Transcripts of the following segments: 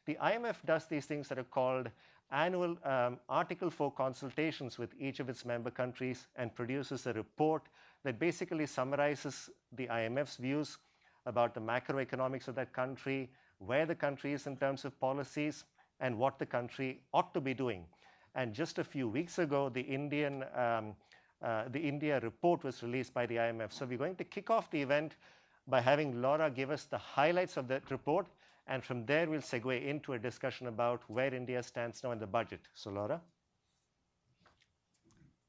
The IMF does these things that are called annual Article 4 consultations with each of its member countries and produces a report that basically summarizes the IMF's views about the macroeconomics of that country, where the country is in terms of policies, and what the country ought to be doing. And just a few weeks ago, the India report was released by the IMF. So we're going to kick off the event by having Laura give us the highlights of that report, and from there we'll segue into a discussion about where India stands now in the budget. So Laura.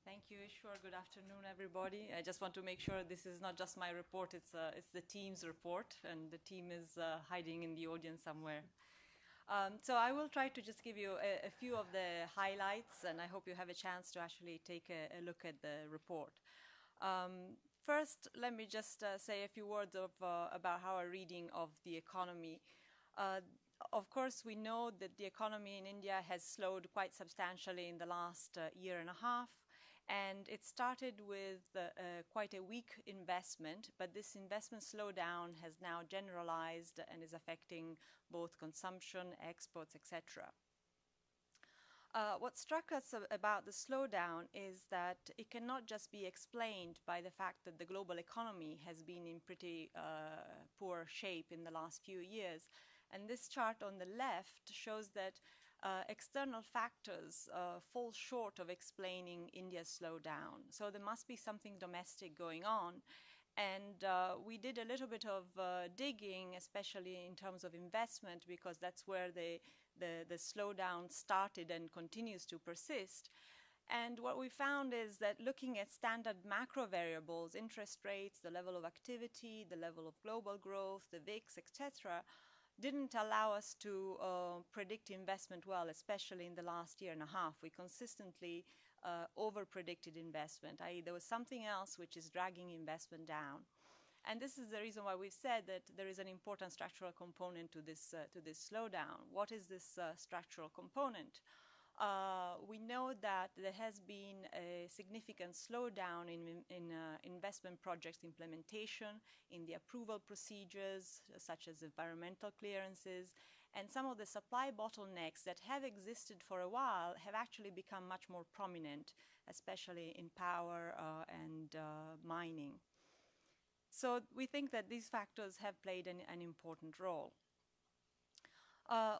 Thank you, Ishwar. Good afternoon, everybody. I just want to make sure this is not just my report, it's the team's report, and the team is hiding in the audience somewhere. So I will try to just give you a few of the highlights, and I hope you have a chance to actually take a look at the report. First, let me just say a few words about our reading of the economy. Of course, we know that the economy in India has slowed quite substantially in the last year and a half. And it started with quite a weak investment, but this investment slowdown has now generalized and is affecting both consumption, exports, etc. What struck us about the slowdown is that it cannot just be explained by the fact that the global economy has been in pretty poor shape in the last few years. And this chart on the left shows that external factors fall short of explaining India's slowdown. So there must be something domestic going on. And we did a little bit of digging, especially in terms of investment, because that's where the slowdown started and continues to persist. And what we found is that looking at standard macro variables, interest rates, the level of activity, the level of global growth, the VIX, etc., didn't allow us to predict investment well, especially in the last year and a half. We consistently over-predicted investment, i.e. there was something else which is dragging investment down. And this is the reason why we've said that there is an important structural component to this slowdown. What is this structural component? We know that there has been a significant slowdown in investment projects implementation, in the approval procedures, such as environmental clearances, and some of the supply bottlenecks that have existed for a while have actually become much more prominent, especially in power and mining. So we think that these factors have played an important role.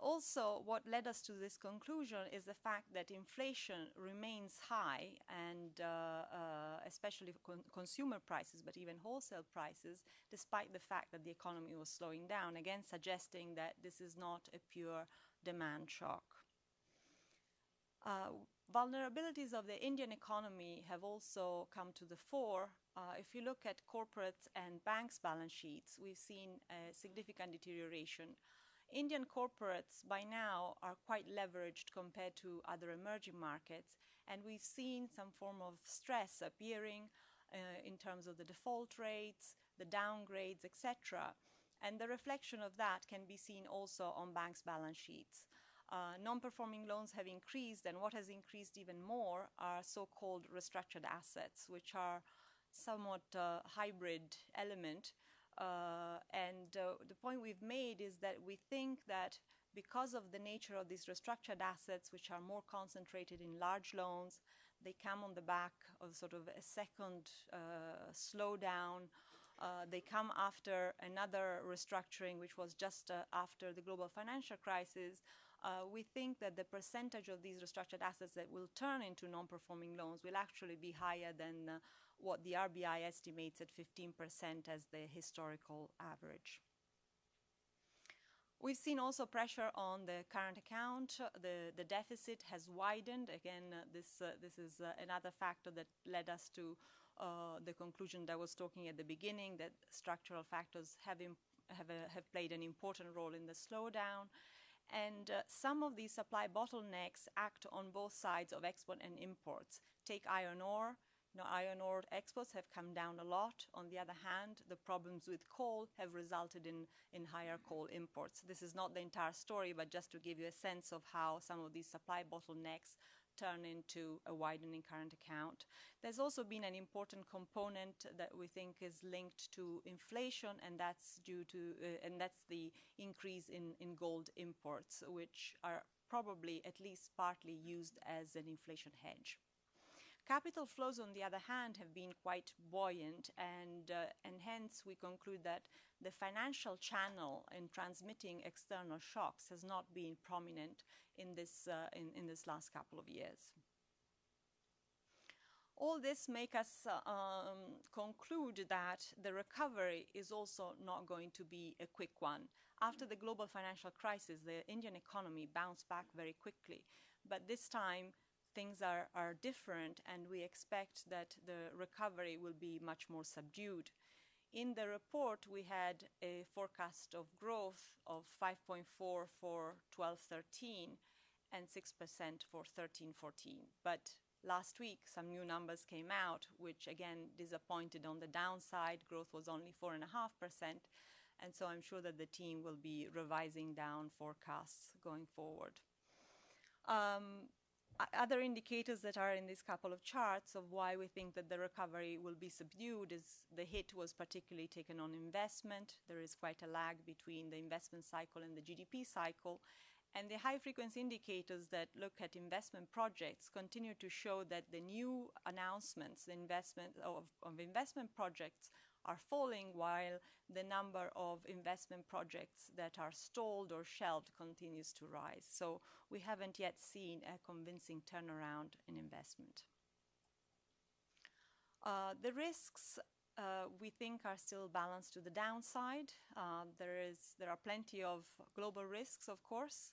Also, what led us to this conclusion is the fact that inflation remains high, and especially for consumer prices, but even wholesale prices, despite the fact that the economy was slowing down, again suggesting that this is not a pure demand shock. Vulnerabilities of the Indian economy have also come to the fore. If you look at corporates and banks' balance sheets, we've seen a significant deterioration. Indian corporates by now are quite leveraged compared to other emerging markets, and we've seen some form of stress appearing in terms of the default rates, the downgrades, etc. And the reflection of that can be seen also on banks' balance sheets. Non-performing loans have increased, and what has increased even more are so-called restructured assets, which are somewhat hybrid element. The point we've made is that we think that because of the nature of these restructured assets, which are more concentrated in large loans, they come on the back of sort of a second slowdown. They come after another restructuring, which was just after the global financial crisis. We think that the percentage of these restructured assets that will turn into non-performing loans will actually be higher than what the RBI estimates at 15% as the historical average. We've seen also pressure on the current account. The deficit has widened. Again, this is another factor that led us to the conclusion that I was talking at the beginning, that structural factors have played an important role in the slowdown. And some of these supply bottlenecks act on both sides of export and imports. Take iron ore. Iron ore exports have come down a lot. On the other hand, the problems with coal have resulted in higher coal imports. This is not the entire story, but just to give you a sense of how some of these supply bottlenecks turn into a widening current account. There's also been an important component that we think is linked to inflation, and that's due to, and that's the increase in gold imports, which are probably at least partly used as an inflation hedge. Capital flows, on the other hand, have been quite buoyant, and hence we conclude that the financial channel in transmitting external shocks has not been prominent in this last couple of years. All this make us conclude that the recovery is also not going to be a quick one. After the global financial crisis, the Indian economy bounced back very quickly, but this time things are different, and we expect that the recovery will be much more subdued. In the report, we had a forecast of growth of 5.4 for 12-13 and 6% for 13-14. But last week, some new numbers came out, which again disappointed on the downside. Growth was only 4.5%. And so I'm sure that the team will be revising down forecasts going forward. Other indicators that are in this couple of charts of why we think that the recovery will be subdued is the hit was particularly taken on investment. There is quite a lag between the investment cycle and the GDP cycle. And the high-frequency indicators that look at investment projects continue to show that the new announcements of investment projects are falling, while the number of investment projects that are stalled or shelved continues to rise. So we haven't yet seen a convincing turnaround in investment. The risks we think are still balanced to the downside. There are plenty of global risks, of course,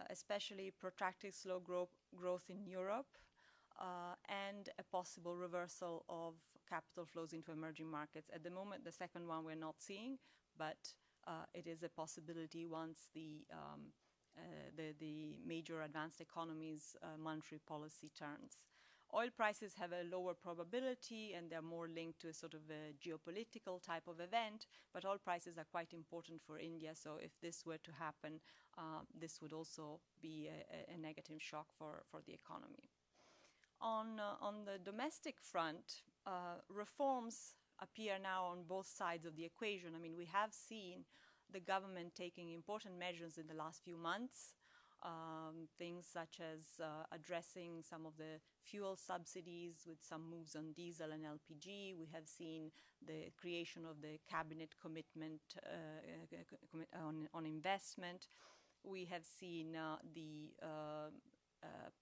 especially protracted slow growth in Europe, and a possible reversal of capital flows into emerging markets. At the moment, the second one we're not seeing, but it is a possibility once the major advanced economies' monetary policy turns. Oil prices have a lower probability, and they're more linked to a sort of a geopolitical type of event, but oil prices are quite important for India, so if this were to happen, this would also be a negative shock for the economy. On the domestic front, reforms appear now on both sides of the equation. I mean, we have seen the government taking important measures in the last few months, things such as addressing some of the fuel subsidies with some moves on diesel and LPG. We have seen the creation of the cabinet commitment on investment. We have seen the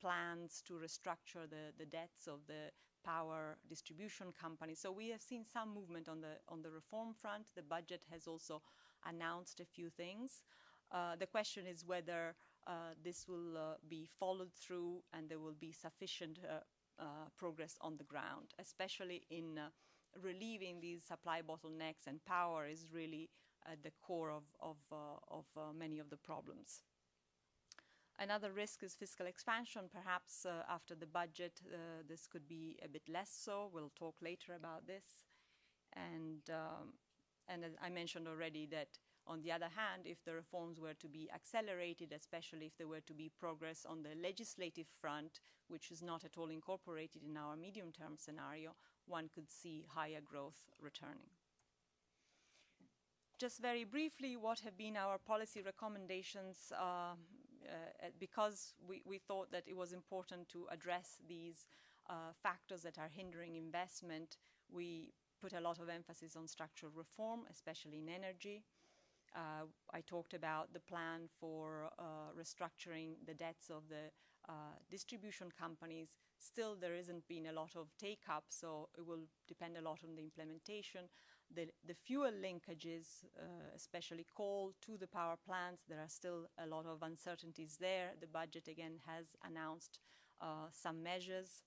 plans to restructure the debts of the power distribution companies. So we have seen some movement on the reform front. The budget has also announced a few things. The question is whether this will be followed through and there will be sufficient progress on the ground, especially in relieving these supply bottlenecks, and power is really at the core of many of the problems. Another risk is fiscal expansion. Perhaps after the budget, this could be a bit less so. We'll talk later about this. And as I mentioned already, that on the other hand, if the reforms were to be accelerated, especially if there were to be progress on the legislative front, which is not at all incorporated in our medium-term scenario, one could see higher growth returning. Just very briefly, what have been our policy recommendations? Because we thought that it was important to address these factors that are hindering investment, we put a lot of emphasis on structural reform, especially in energy. I talked about the plan for restructuring the debts of the distribution companies. Still, there hasn't been a lot of take-up, so it will depend a lot on the implementation. The fuel linkages, especially coal to the power plants, there are still a lot of uncertainties there. The budget, again, has announced some measures.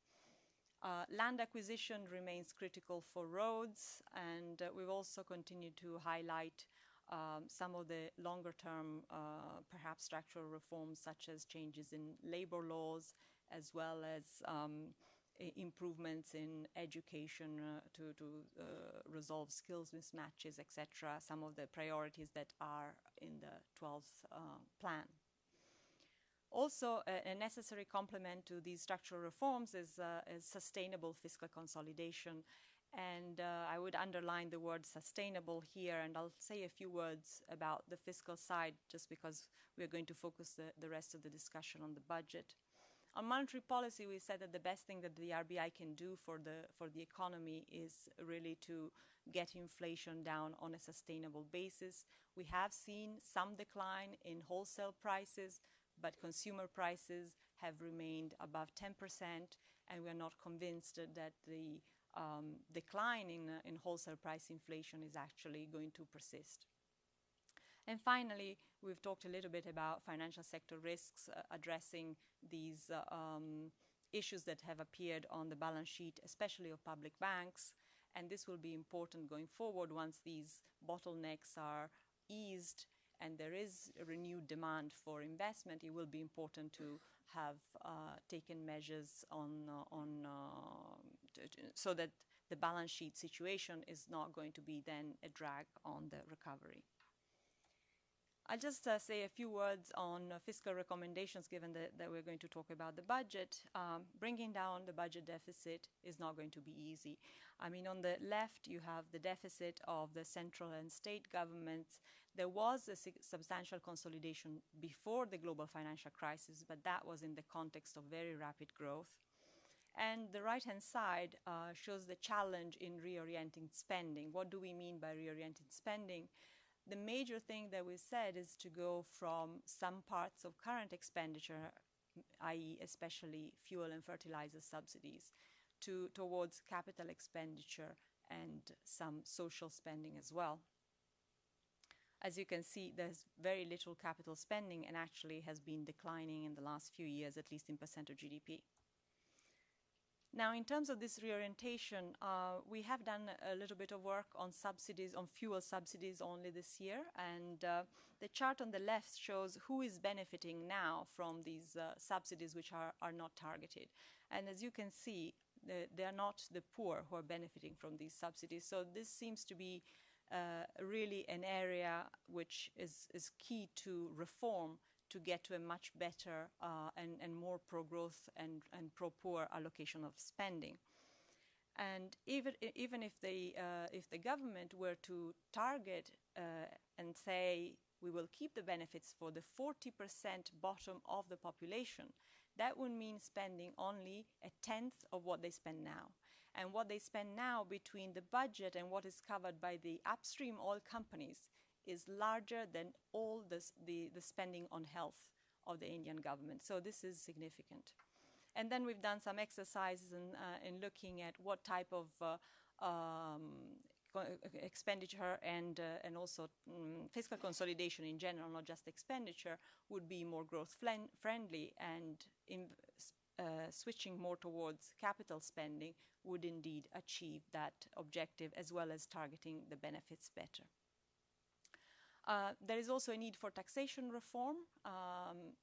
Land acquisition remains critical for roads, and we've also continued to highlight some of the longer-term, perhaps structural reforms, such as changes in labor laws, as well as improvements in education to resolve skills mismatches, etc., some of the priorities that are in the 12th plan. Also, a necessary complement to these structural reforms is sustainable fiscal consolidation. And I would underline the word sustainable here, and I'll say a few words about the fiscal side just because we're going to focus the rest of the discussion on the budget. On monetary policy, we said that the best thing that the RBI can do for the economy is really to get inflation down on a sustainable basis. We have seen some decline in wholesale prices, but consumer prices have remained above 10%, and we're not convinced that the decline in wholesale price inflation is actually going to persist. And finally, we've talked a little bit about financial sector risks, addressing these issues that have appeared on the balance sheet, especially of public banks. And this will be important going forward once these bottlenecks are eased and there is a renewed demand for investment. It will be important to have taken measures so that the balance sheet situation is not going to be then a drag on the recovery. I'll just say a few words on fiscal recommendations, given that we're going to talk about the budget. Bringing down the budget deficit is not going to be easy. I mean, on the left, you have the deficit of the central and state governments. There was a substantial consolidation before the global financial crisis, but that was in the context of very rapid growth. And the right-hand side shows the challenge in reorienting spending. What do we mean by reorienting spending? The major thing that we said is to go from some parts of current expenditure, i.e. especially fuel and fertilizer subsidies, towards capital expenditure and some social spending as well. As you can see, there's very little capital spending and actually has been declining in the last few years, at least in percent of GDP. Now, in terms of this reorientation, we have done a little bit of work on subsidies, on fuel subsidies only this year. And the chart on the left shows who is benefiting now from these subsidies which are not targeted. And as you can see, they are not the poor who are benefiting from these subsidies. So this seems to be really an area which is key to reform to get to a much better and more pro-growth and pro-poor allocation of spending. And even if the government were to target and say we will keep the benefits for the 40% bottom of the population, that would mean spending only a tenth of what they spend now. And what they spend now between the budget and what is covered by the upstream oil companies is larger than all the spending on health of the Indian government. So this is significant. And then we've done some exercises in looking at what type of expenditure and also fiscal consolidation in general, not just expenditure, would be more growth friendly, and switching more towards capital spending would indeed achieve that objective, as well as targeting the benefits better. There is also a need for taxation reform.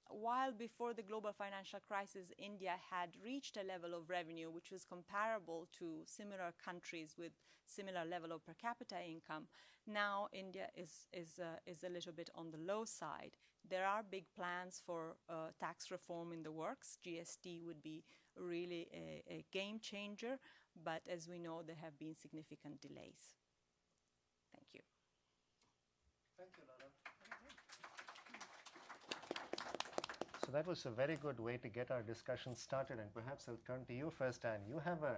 While before the global financial crisis, India had reached a level of revenue which was comparable to similar countries with similar level of per capita income, now India is a little bit on the low side. There are big plans for tax reform in the works. GST would be really a game changer, but as we know, there have been significant delays. Thank you. Thank you, Laura. So that was a very good way to get our discussion started, and perhaps I'll turn to you first, Anne. You have a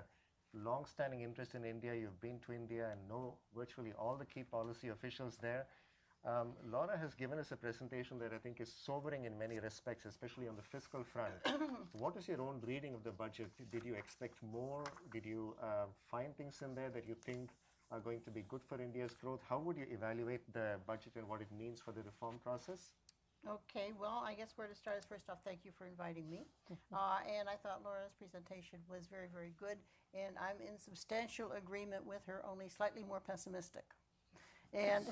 long-standing interest in India. You've been to India and know virtually all the key policy officials there. Laura has given us a presentation that I think is sobering in many respects, especially on the fiscal front. What is your own reading of the budget? Did you expect more? Did you find things in there that you think are going to be good for India's growth? How would you evaluate the budget and what it means for the reform process? Okay, well, I guess where to start is, first off, thank you for inviting me. And I thought Laura's presentation was very, very good. And I'm in substantial agreement with her, only slightly more pessimistic. And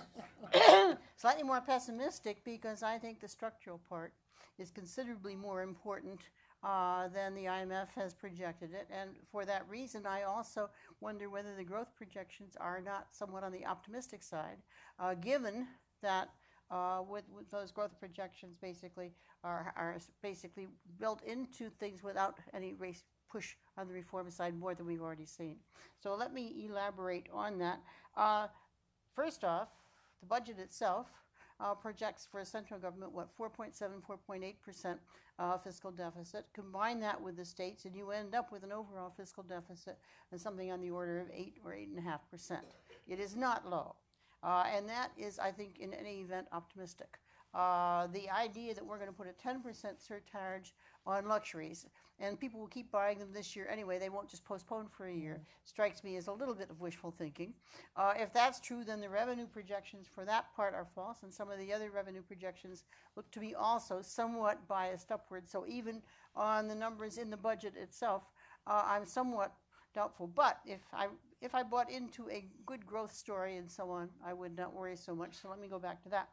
slightly more pessimistic because I think the structural part is considerably more important than the IMF has projected it. And for that reason, I also wonder whether the growth projections are not somewhat on the optimistic side, given that with those growth projections basically are basically built into things without any push on the reform side more than we've already seen. So let me elaborate on that. First off, the budget itself projects for a central government, 4.7, 4.8% fiscal deficit. Combine that with the states, and you end up with an overall fiscal deficit of something on the order of 8 or 8.5%. It is not low. And that is, I think, in any event, optimistic. The idea that we're going to put a 10% surcharge on luxuries, and people will keep buying them this year anyway, they won't just postpone for a year, strikes me as a little bit of wishful thinking. If that's true, then the revenue projections for that part are false, and some of the other revenue projections look to be also somewhat biased upward. So even on the numbers in the budget itself, I'm somewhat doubtful. But if I bought into a good growth story and so on, I would not worry so much. So let me go back to that.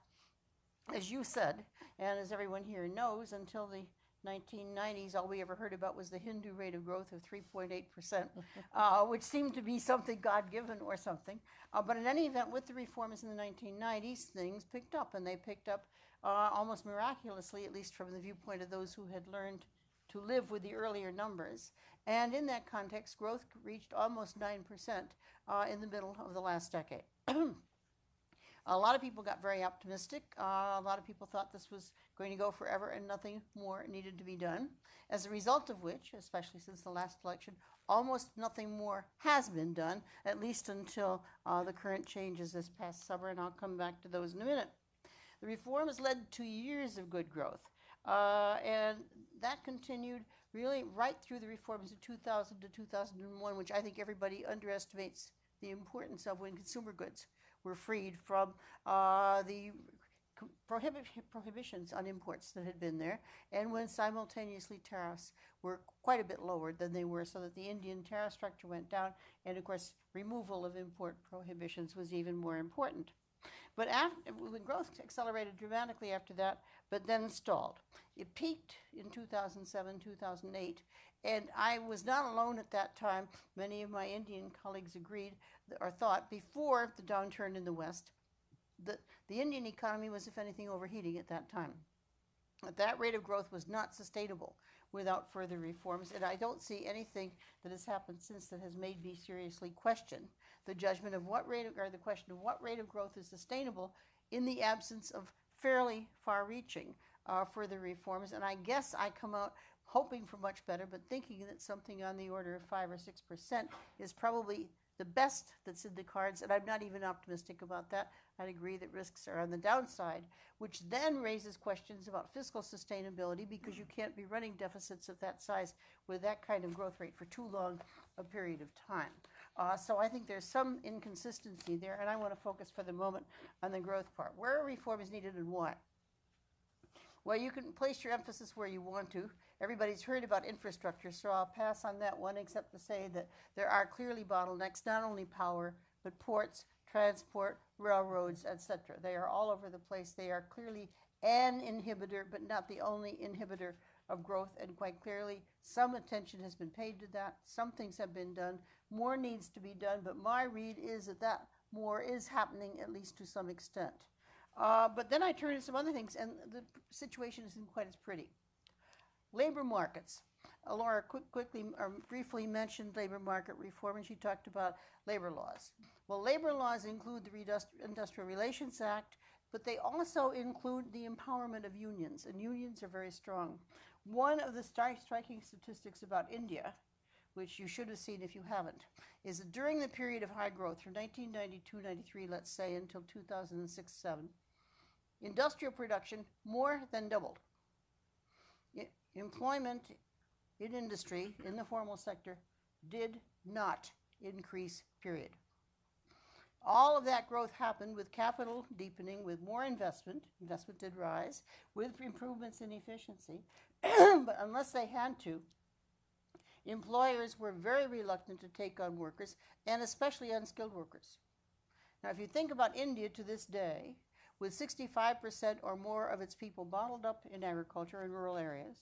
As you said, and as everyone here knows, until the 1990s, all we ever heard about was the Hindu rate of growth of 3.8%, which seemed to be something God-given or something. But in any event, with the reforms in the 1990s, things picked up, and they picked up almost miraculously, at least from the viewpoint of those who had learned to live with the earlier numbers. And in that context, growth reached almost 9% in the middle of the last decade. A lot of people got very optimistic. A lot of people thought this was going to go forever and nothing more needed to be done. As a result of which, especially since the last election, almost nothing more has been done, at least until the current changes this past summer, and I'll come back to those in a minute. The reforms led to years of good growth, and that continued really right through the reforms of 2000 to 2001, which I think everybody underestimates the importance of, when consumer goods were freed from the prohibitions on imports that had been there, and when simultaneously tariffs were quite a bit lower than they were, so that the Indian tariff structure went down, and of course removal of import prohibitions was even more important. But when growth accelerated dramatically after that, but then stalled. It peaked in 2007, 2008, and I was not alone at that time. Many of my Indian colleagues agreed or thought, before the downturn in the West, that the Indian economy was, if anything, overheating at that time. That rate of growth was not sustainable without further reforms, and I don't see anything that has happened since that has made me seriously question the judgment of what rate of, or the question of what rate of growth is sustainable in the absence of fairly far-reaching further reforms. And I guess I come out hoping for much better, but thinking that something on the order of 5 or 6% is probably the best that's in the cards, and I'm not even optimistic about that. I'd agree that risks are on the downside, which then raises questions about fiscal sustainability, because you can't be running deficits of that size with that kind of growth rate for too long a period of time. So I think there's some inconsistency there, and I want to focus for the moment on the growth part. Where are reforms needed and why? Well, you can place your emphasis where you want to. Everybody's heard about infrastructure, so I'll pass on that one, except to say that there are clearly bottlenecks, not only power, but ports, transport, railroads, etc. They are all over the place. They are clearly an inhibitor, but not the only inhibitor of growth, and quite clearly some attention has been paid to that. Some things have been done. More needs to be done, but my read is that more is happening, at least to some extent. But then I turn to some other things, and the situation isn't quite as pretty. Labor markets. Laura briefly mentioned labor market reform, and she talked about labor laws. Well, labor laws include the Industrial Relations Act, but they also include the empowerment of unions, and unions are very strong. One of the striking statistics about India, which you should have seen if you haven't, is that during the period of high growth, from 1992-93, let's say, until 2006-07, industrial production more than doubled. Employment in industry, in the formal sector, did not increase, period. All of that growth happened with capital deepening, with more investment. Investment did rise, with improvements in efficiency. But unless they had to, employers were very reluctant to take on workers, and especially unskilled workers. Now, if you think about India to this day, with 65% or more of its people bottled up in agriculture in rural areas,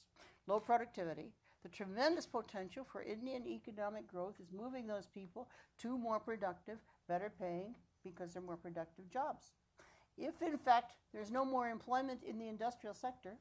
low productivity, the tremendous potential for Indian economic growth is moving those people to more productive, better paying, because they're more productive jobs. if in fact there's no more employment in the industrial sector,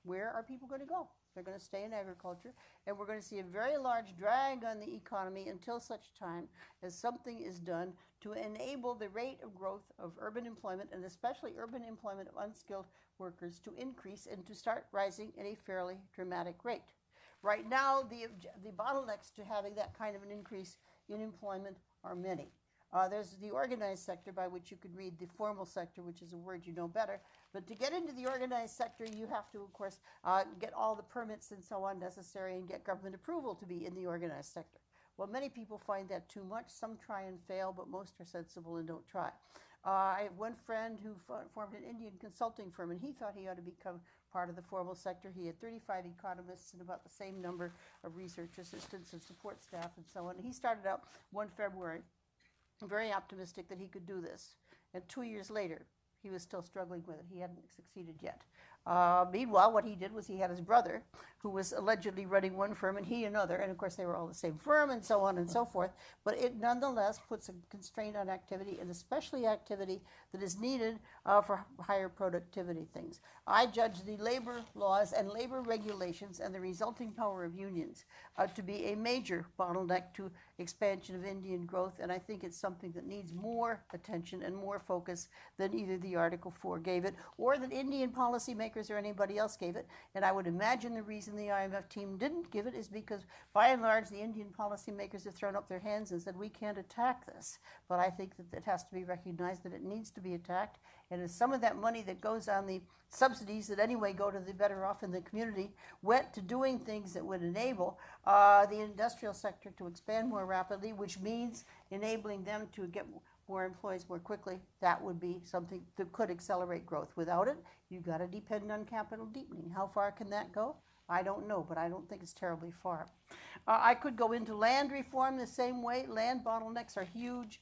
where are people going to go? They're going to stay in agriculture, and we're going to see a very large drag on the economy until such time as something is done to enable the rate of growth of urban employment, and especially urban employment of unskilled workers, to increase and to start rising at a fairly dramatic rate. Right now, the bottlenecks to having that kind of an increase in employment are many. There's the organized sector, by which you could read the formal sector, which is a word you know better. But to get into the organized sector, you have to, of course, get all the permits and so on necessary and get government approval to be in the organized sector. Well, many people find that too much. Some try and fail, but most are sensible and don't try. I have one friend who formed an Indian consulting firm, and he thought he ought to become part of the formal sector. He had 35 economists and about the same number of research assistants and support staff and so on. And he started out one February, very optimistic that he could do this. And 2 years later, he was still struggling with it. He hadn't succeeded yet. Meanwhile, what he did was he had his brother, who was allegedly running one firm, and he another, and of course they were all the same firm, and so on and so forth. But it nonetheless puts a constraint on activity, and especially activity that is needed for higher productivity things. I judge the labor laws and labor regulations and the resulting power of unions to be a major bottleneck to expansion of Indian growth, and I think it's something that needs more attention and more focus than either the Article 4 gave it or that Indian policymakers or anybody else gave it. And I would imagine the reason the IMF team didn't give it is because, by and large, the Indian policymakers have thrown up their hands and said, we can't attack this. But I think that it has to be recognized that it needs to be attacked. And as some of that money that goes on the subsidies that anyway go to the better off in the community went to doing things that would enable the industrial sector to expand more rapidly, which means enabling them to get more employees more quickly, that would be something that could accelerate growth. Without it, you've got to depend on capital deepening. How far can that go? I don't know, but I don't think it's terribly far. I could go into land reform the same way. Land bottlenecks are huge.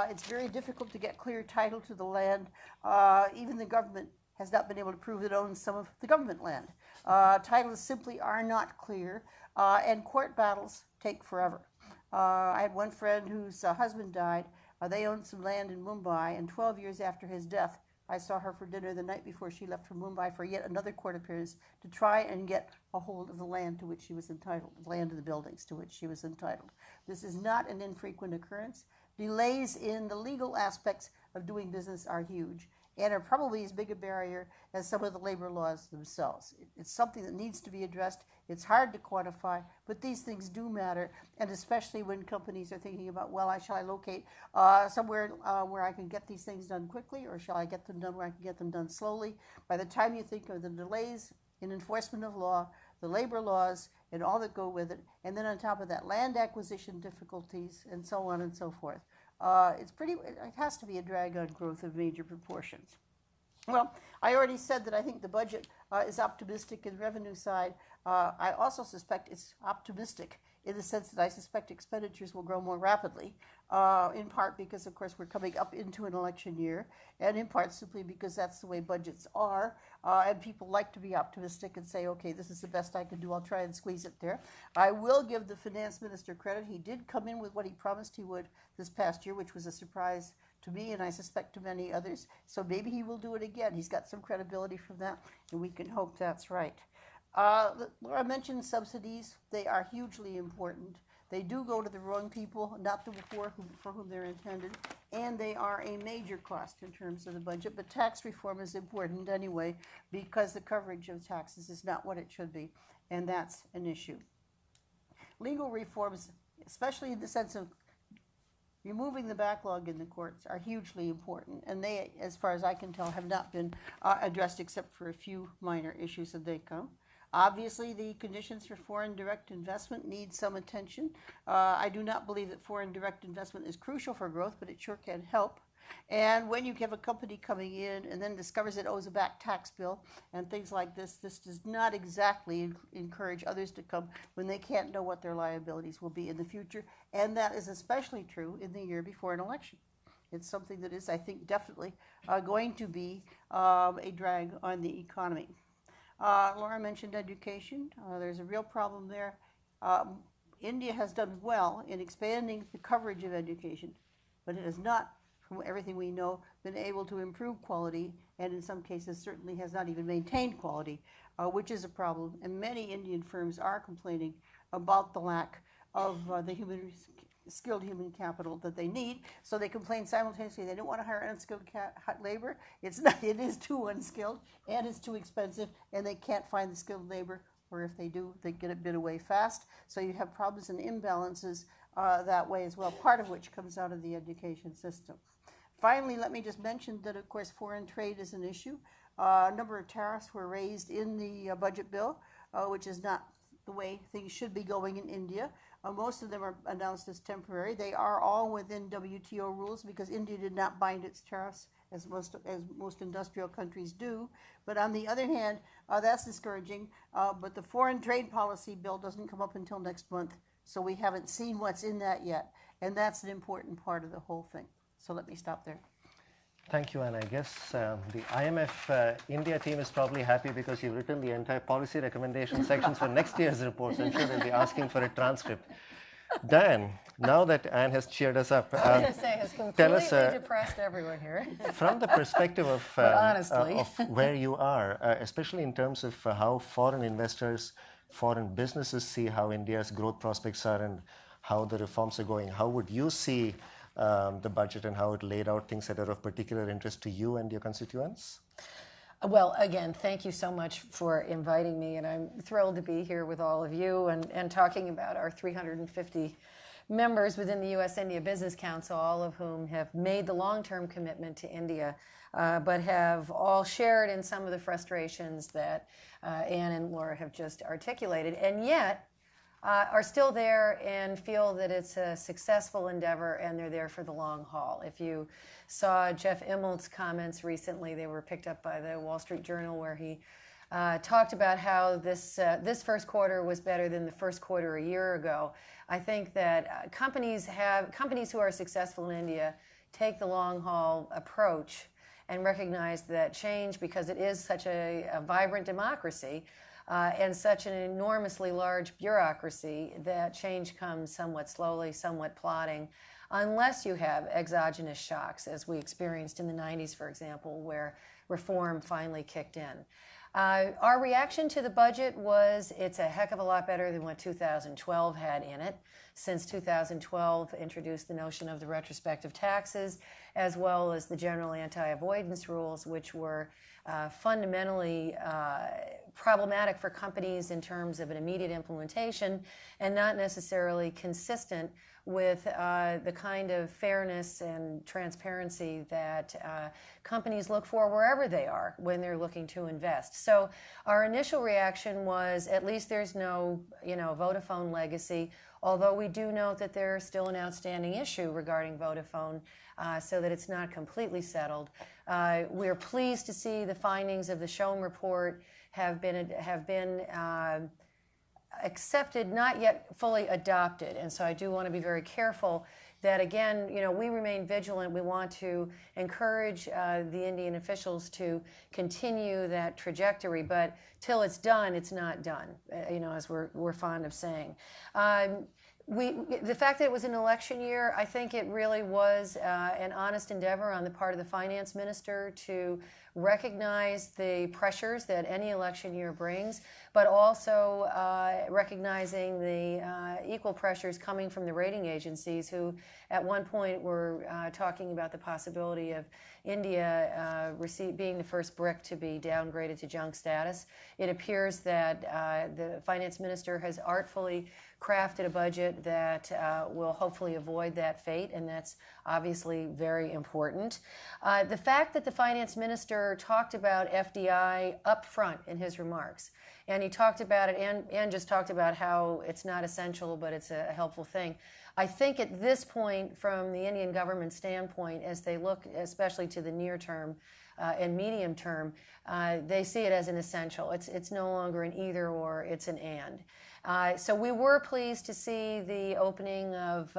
It's very difficult to get clear title to the land. Even the government has not been able to prove it owns some of the government land. Titles simply are not clear, and court battles take forever. I had one friend whose husband died. They owned some land in Mumbai, and 12 years after his death, I saw her for dinner the night before she left for Mumbai for yet another court appearance to try and get a hold of the land to which she was entitled, the land of the buildings to which she was entitled. This is not an infrequent occurrence. Delays in the legal aspects of doing business are huge and are probably as big a barrier as some of the labor laws themselves. It's something that needs to be addressed. It's hard to quantify, but these things do matter, and especially when companies are thinking about, well, shall I locate somewhere where I can get these things done quickly, or shall I get them done where I can get them done slowly? By the time you think of the delays in enforcement of law, the labor laws, and all that go with it, and then on top of that, land acquisition difficulties, and so on and so forth. It has to be a drag on growth of major proportions. Well, I already said that I think the budget is optimistic in the revenue side. I also suspect it's optimistic in the sense that I suspect expenditures will grow more rapidly, in part because, of course, we're coming up into an election year, and in part simply because that's the way budgets are, and people like to be optimistic and say, okay, this is the best I can do, I'll try and squeeze it there. I will give the finance minister credit. He did come in with what he promised he would this past year, which was a surprise to me, and I suspect to many others, so maybe he will do it again. He's got some credibility from that, and we can hope that's right. Laura mentioned subsidies. They are hugely important. They do go to the wrong people, not the poor for whom they're intended, and they are a major cost in terms of the budget. But tax reform is important anyway because the coverage of taxes is not what it should be, and that's an issue. Legal reforms, especially in the sense of removing the backlog in the courts, are hugely important, and they, as far as I can tell, have not been addressed except for a few minor issues as they come. Obviously, the conditions for foreign direct investment need some attention. I do not believe that foreign direct investment is crucial for growth, but it sure can help. And when you have a company coming in and then discovers it owes a back tax bill and things like this, this does not exactly encourage others to come when they can't know what their liabilities will be in the future. And that is especially true in the year before an election. It's something that is, I think, definitely going to be a drag on the economy. Laura mentioned education. There's a real problem there. India has done well in expanding the coverage of education, but it has not from everything we know, been able to improve quality, and in some cases certainly has not even maintained quality, which is a problem. And many Indian firms are complaining about the lack of the skilled human capital that they need. So they complain simultaneously they don't want to hire unskilled labor. It is too unskilled and it's too expensive, and they can't find the skilled labor, or if they do, they get a bit away fast. So you have problems and imbalances that way as well, part of which comes out of the education system. Finally, let me just mention that, of course, foreign trade is an issue. A number of tariffs were raised in the budget bill, which is not the way things should be going in India. Most of them are announced as temporary. They are all within WTO rules because India did not bind its tariffs as most industrial countries do. But on the other hand, that's discouraging. But the foreign trade policy bill doesn't come up until next month, so we haven't seen what's in that yet. And that's an important part of the whole thing. So let me stop there. Thank you, and I guess the IMF India team is probably happy because you've written the entire policy recommendation sections for next year's reports. I'm sure they'll be asking for a transcript. Diane, now that Anne has cheered us up, I was going to say, has completely depressed everyone here. From the perspective of where you are, especially in terms of how foreign investors, foreign businesses see how India's growth prospects are and how the reforms are going, how would you see the budget and how it laid out things that are of particular interest to you and your constituents? Well, again, thank you so much for inviting me, and I'm thrilled to be here with all of you and talking about our 350 members within the U.S.-India Business Council, all of whom have made the long-term commitment to India, but have all shared in some of the frustrations that Anne and Laura have just articulated, and yet are still there and feel that it's a successful endeavor and they're there for the long haul. If you saw Jeff Immelt's comments recently, they were picked up by the Wall Street Journal, where he talked about how this first quarter was better than the first quarter a year ago. I think that companies who are successful in India take the long haul approach and recognize that change, because it is such a vibrant democracy, and such an enormously large bureaucracy, that change comes somewhat slowly, somewhat plodding, unless you have exogenous shocks, as we experienced in the 90s, for example, where reform finally kicked in. Our reaction to the budget was it's a heck of a lot better than what 2012 had in it, since 2012 introduced the notion of the retrospective taxes, as well as the general anti-avoidance rules, which were fundamentally problematic for companies in terms of an immediate implementation and not necessarily consistent with the kind of fairness and transparency that companies look for wherever they are when they're looking to invest. So our initial reaction was, at least there's no, Vodafone legacy, although we do note that there's still an outstanding issue regarding Vodafone, so that it's not completely settled. We're pleased to see the findings of the Schoen report have been accepted, not yet fully adopted. And so I do want to be very careful that, again, we remain vigilant. We want to encourage the Indian officials to continue that trajectory, but till it's done, it's not done, as we're fond of saying. The fact that it was an election year, I think it really was an honest endeavor on the part of the finance minister to recognize the pressures that any election year brings, but also recognizing the equal pressures coming from the rating agencies, who at one point were talking about the possibility of India being the first BRIC to be downgraded to junk status. It appears that the finance minister has artfully crafted a budget that will hopefully avoid that fate, and that's obviously very important. The fact that the finance minister talked about FDI up front in his remarks, and he talked about it, and just talked about how it's not essential, but it's a helpful thing. I think at this point, from the Indian government standpoint, as they look especially to the near term and medium term, they see it as an essential. It's no longer an either or, it's an and. So we were pleased to see the opening of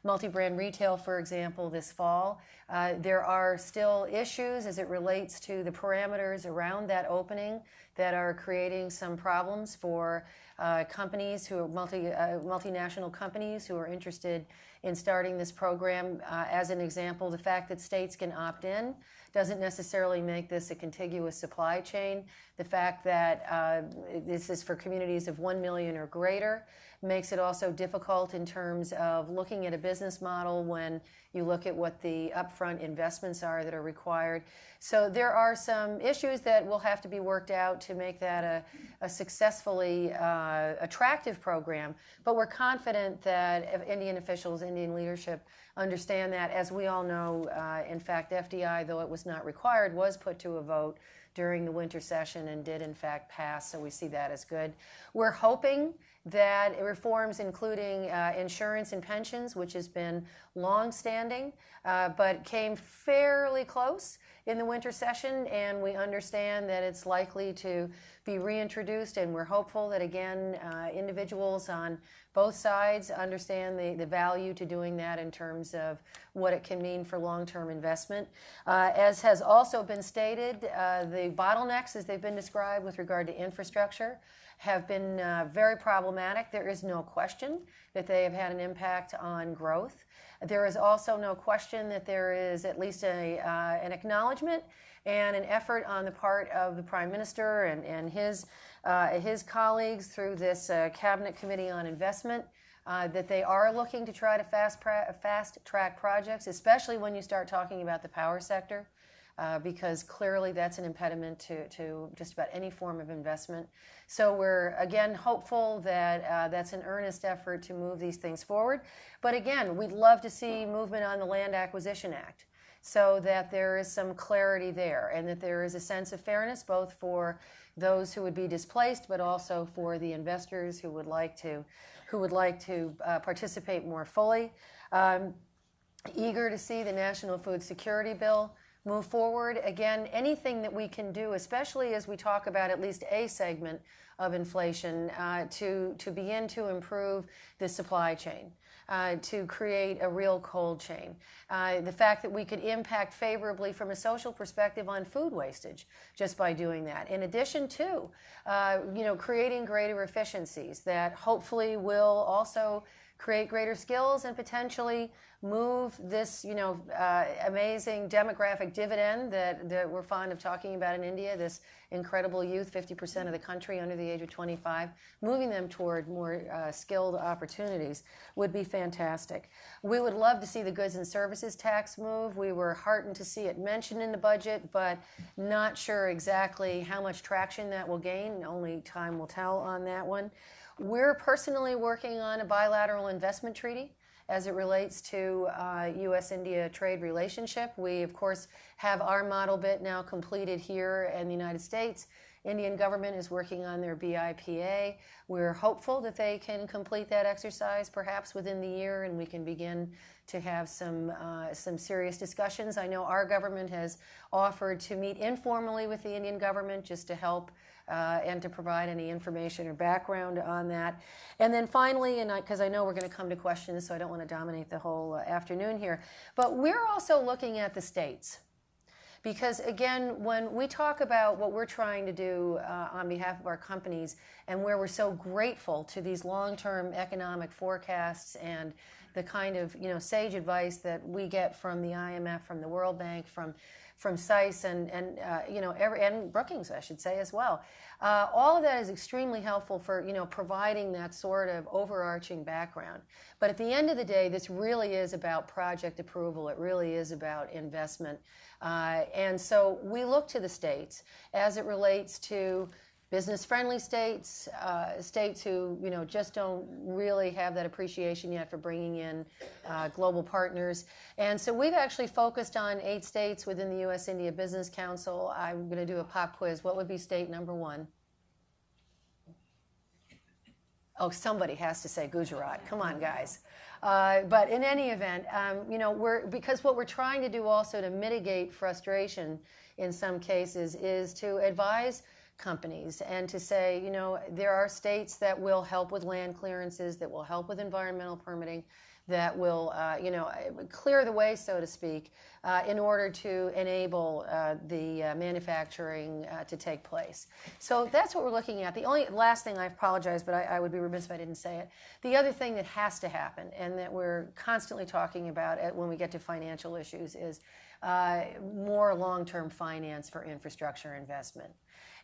multi-brand retail, for example, this fall. There are still issues as it relates to the parameters around that opening that are creating some problems for companies who are multinational companies who are interested in starting this program. As an example, the fact that states can opt in doesn't necessarily make this a contiguous supply chain. The fact that this is for communities of 1 million or greater makes it also difficult in terms of looking at a business model when you look at what the upfront investments are that are required. So there are some issues that will have to be worked out to make that a successfully attractive program. But we're confident that Indian officials, Indian leadership understand that. As we all know, in fact, FDI, though it was not required, was put to a vote during the winter session and did in fact pass, so we see that as good. We're hoping that reforms including insurance and pensions, which has been long-standing, but came fairly close in the winter session, and we understand that it's likely to be reintroduced, and we're hopeful that, again, individuals on both sides understand the value to doing that in terms of what it can mean for long-term investment. As has also been stated, the bottlenecks, as they've been described with regard to infrastructure, have been very problematic. There is no question that they have had an impact on growth. There is also no question that there is at least an acknowledgement and an effort on the part of the Prime Minister and his colleagues through this Cabinet Committee on Investment that they are looking to try to fast-track projects, especially when you start talking about the power sector, because clearly that's an impediment to just about any form of investment. So we're, again, hopeful that that's an earnest effort to move these things forward. But again, we'd love to see movement on the Land Acquisition Act so that there is some clarity there and that there is a sense of fairness both for those who would be displaced but also for the investors who would like to participate more fully. Eager to see the National Food Security Bill move forward. Again, anything that we can do, especially as we talk about at least a segment of inflation, to begin to improve the supply chain, to create a real cold chain. The fact that we could impact favorably from a social perspective on food wastage just by doing that. In addition to, creating greater efficiencies that hopefully will also create greater skills and potentially move this, amazing demographic dividend that we're fond of talking about in India, this incredible youth, 50% of the country under the age of 25, moving them toward more skilled opportunities would be fantastic. We would love to see the goods and services tax move. We were heartened to see it mentioned in the budget, but not sure exactly how much traction that will gain. Only time will tell on that one. We're personally working on a bilateral investment treaty as it relates to U.S.-India trade relationship. We, of course, have our model bit now completed here in the United States. Indian government is working on their BIPA. We're hopeful that they can complete that exercise perhaps within the year and we can begin to have some serious discussions. I know our government has offered to meet informally with the Indian government just to help and to provide any information or background on that. And then finally, and because I know we're going to come to questions, so I don't want to dominate the whole afternoon here, but we're also looking at the states. Because again, when we talk about what we're trying to do on behalf of our companies and where we're so grateful to these long-term economic forecasts and the kind of sage advice that we get from the IMF, from the World Bank, from SAIS and Brookings, I should say, as well. All of that is extremely helpful for providing that sort of overarching background. But at the end of the day, this really is about project approval. It really is about investment. And so we look to the states as it relates to business-friendly states, states who just don't really have that appreciation yet for bringing in global partners. And so we've actually focused on 8 states within the U.S.-India Business Council. I'm going to do a pop quiz. What would be state number 1? Oh, somebody has to say Gujarat. Come on, guys. But in any event, because what we're trying to do also to mitigate frustration in some cases is to advise companies and to say, you know, there are states that will help with land clearances, that will help with environmental permitting, that will, you know, clear the way, so to speak, in order to enable the manufacturing to take place. So that's what we're looking at. The only last thing, I apologize, but I would be remiss if I didn't say it. The other thing that has to happen and that we're constantly talking about when we get to financial issues is more long-term finance for infrastructure investment.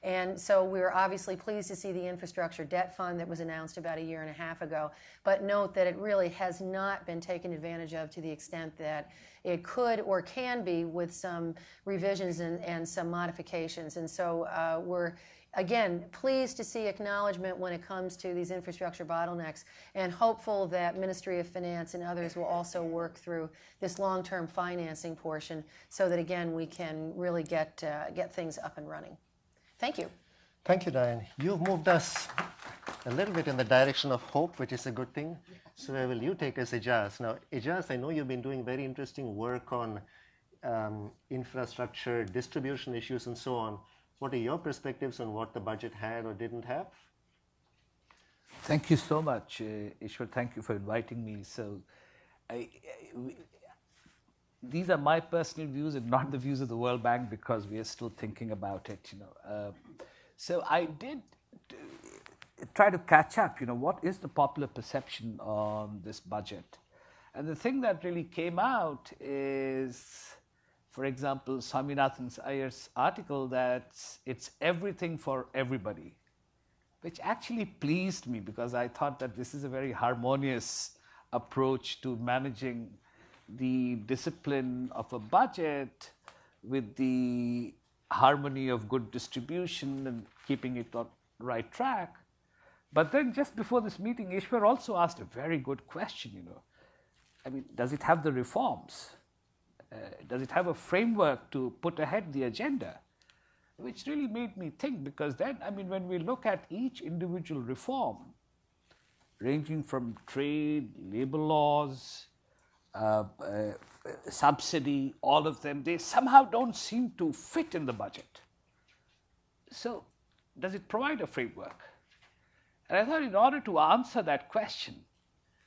And so we're obviously pleased to see the infrastructure debt fund that was announced about a year and a half ago, but note that it really has not been taken advantage of to the extent that it could or can be with some revisions and some modifications. And so we're, again, pleased to see acknowledgement when it comes to these infrastructure bottlenecks and hopeful that Ministry of Finance and others will also work through this long-term financing portion so that, again, we can really get things up and running. Thank you. Thank you, Diane. You've moved us a little bit in the direction of hope, which is a good thing. So where will you take us, Ijaz? Now, Ijaz, I know you've been doing very interesting work on infrastructure, distribution issues, and so on. What are your perspectives on what the budget had or didn't have? Thank you so much, Ishwar. Thank you for inviting me. So, these are my personal views and not the views of the World Bank because we are still thinking about it, you know. So I did try to catch up, you know, what is the popular perception on this budget? And the thing that really came out is, for example, Swaminathan Iyer's article that it's everything for everybody, which actually pleased me because I thought that this is a very harmonious approach to managing the discipline of a budget with the harmony of good distribution and keeping it on right track. But then just before this meeting, Ishwar also asked a very good question, you know. I mean, does it have the reforms? Does it have a framework to put ahead the agenda? Which really made me think because then, I mean, when we look at each individual reform, ranging from trade, labor laws, subsidy, all of them, they somehow don't seem to fit in the budget. So, does it provide a framework? And I thought in order to answer that question,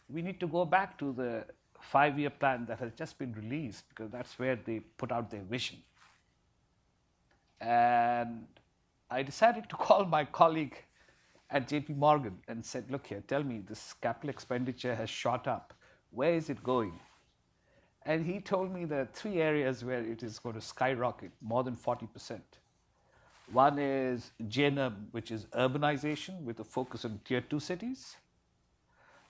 we need to go back to the 5-year plan that has just been released because that's where they put out their vision. And I decided to call my colleague at JP Morgan and said, look here, tell me, this capital expenditure has shot up. Where is it going? And he told me there are 3 areas where it is going to skyrocket, more than 40%. One is JNUM, which is urbanization with a focus on tier 2 cities.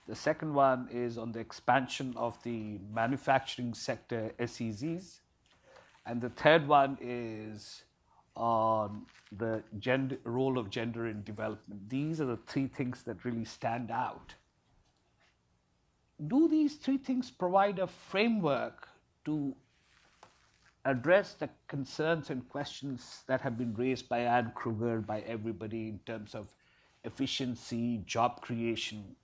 The second one is on the expansion of the manufacturing sector, SEZs. And the third one is on the role of gender in development. These are the 3 things that really stand out. Do these 3 things provide a framework to address the concerns and questions that have been raised by Anne Kruger, by everybody in terms of efficiency, job creation?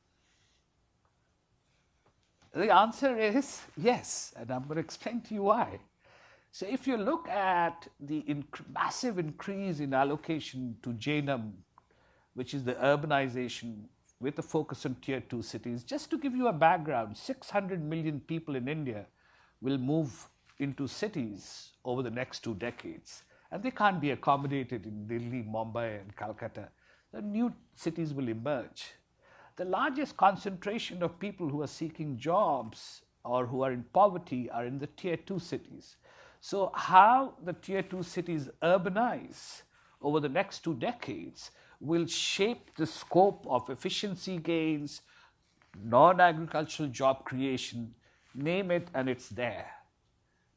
The answer is yes, and I'm going to explain to you why. So if you look at the massive increase in allocation to JNUM, which is the urbanization with a focus on tier 2 cities, just to give you a background, 600 million people in India will move into cities over the next 2 decades. And they can't be accommodated in Delhi, Mumbai, and Calcutta. The new cities will emerge. The largest concentration of people who are seeking jobs or who are in poverty are in the tier 2 cities. So how the tier 2 cities urbanize over the next 2 decades will shape the scope of efficiency gains, non-agricultural job creation, name it, and it's there.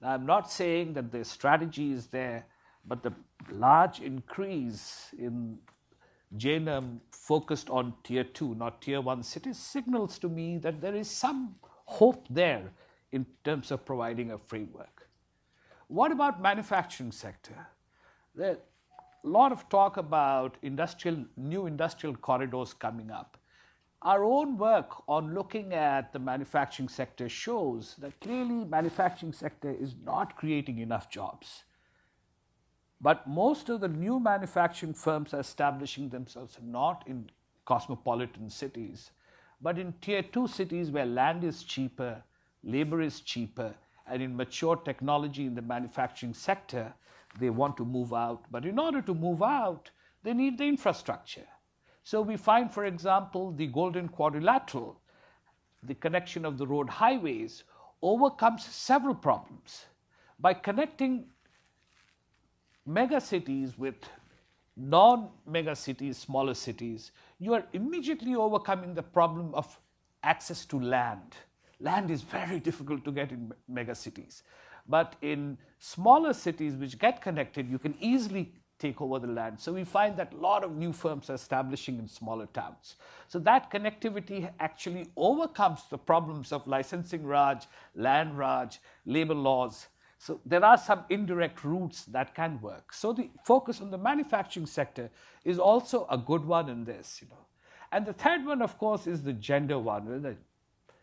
Now, I'm not saying that the strategy is there, but the large increase in JNUM focused on tier 2, not tier 1 cities, signals to me that there is some hope there in terms of providing a framework. What about manufacturing sector? There a lot of talk about new industrial corridors coming up. Our own work on looking at the manufacturing sector shows that clearly manufacturing sector is not creating enough jobs. But most of the new manufacturing firms are establishing themselves not in cosmopolitan cities, but in tier 2 cities where land is cheaper, labor is cheaper, and in mature technology in the manufacturing sector, they want to move out. But in order to move out, they need the infrastructure. So we find, for example, the Golden Quadrilateral, the connection of the road highways, overcomes several problems. By connecting megacities with non-megacities, smaller cities, you are immediately overcoming the problem of access to land. Land is very difficult to get in megacities. But in smaller cities which get connected, you can easily take over the land. So we find that a lot of new firms are establishing in smaller towns. So that connectivity actually overcomes the problems of licensing Raj, land Raj, labor laws. So there are some indirect routes that can work. So the focus on the manufacturing sector is also a good one in this. And the third one, of course, is the gender one, the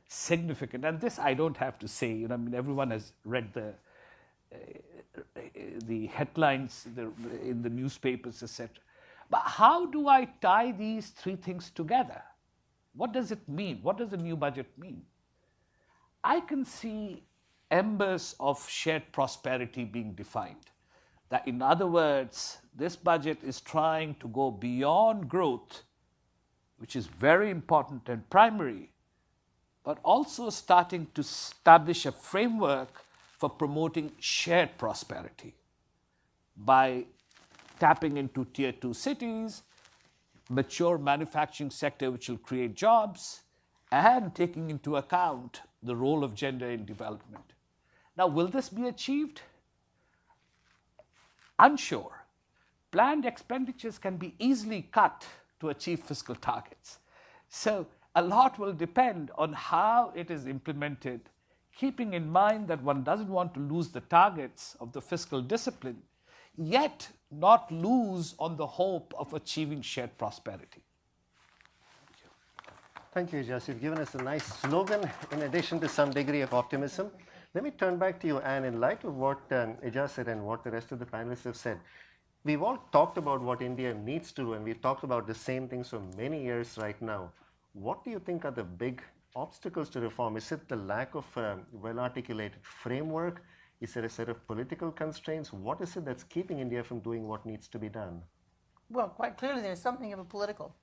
significant. And this I don't have to say. Everyone has read the headlines in the newspapers, etc. But how do I tie these three things together? What does it mean? What does the new budget mean? I can see embers of shared prosperity being defined. That, in other words, this budget is trying to go beyond growth, which is very important and primary, but also starting to establish a framework for promoting shared prosperity by tapping into tier 2 cities, mature manufacturing sector which will create jobs, and taking into account the role of gender in development. Now, will this be achieved? Unsure. Planned expenditures can be easily cut to achieve fiscal targets. So a lot will depend on how it is implemented, keeping in mind that one doesn't want to lose the targets of the fiscal discipline, yet not lose on the hope of achieving shared prosperity. Thank you, Ijaz. You've given us a nice slogan in addition to some degree of optimism. Let me turn back to you, Anne. In light of what Ijaz said and what the rest of the panelists have said, we've all talked about what India needs to do, and we've talked about the same things for many years right now. What do you think are the big obstacles to reform? Is it the lack of well-articulated framework? Is there a set of political constraints? What is it that's keeping India from doing what needs to be done? Well, quite clearly there's something of a political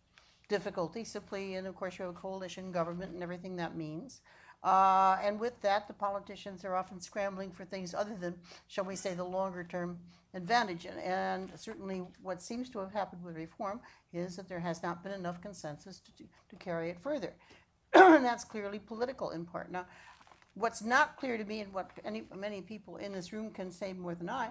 difficulty, simply, and of course you have a coalition government and everything that means. And with that, the politicians are often scrambling for things other than, shall we say, the longer-term advantage. And certainly what seems to have happened with reform is that there has not been enough consensus to carry it further. And that's clearly political in part. Now, what's not clear to me, and what many people in this room can say more than I,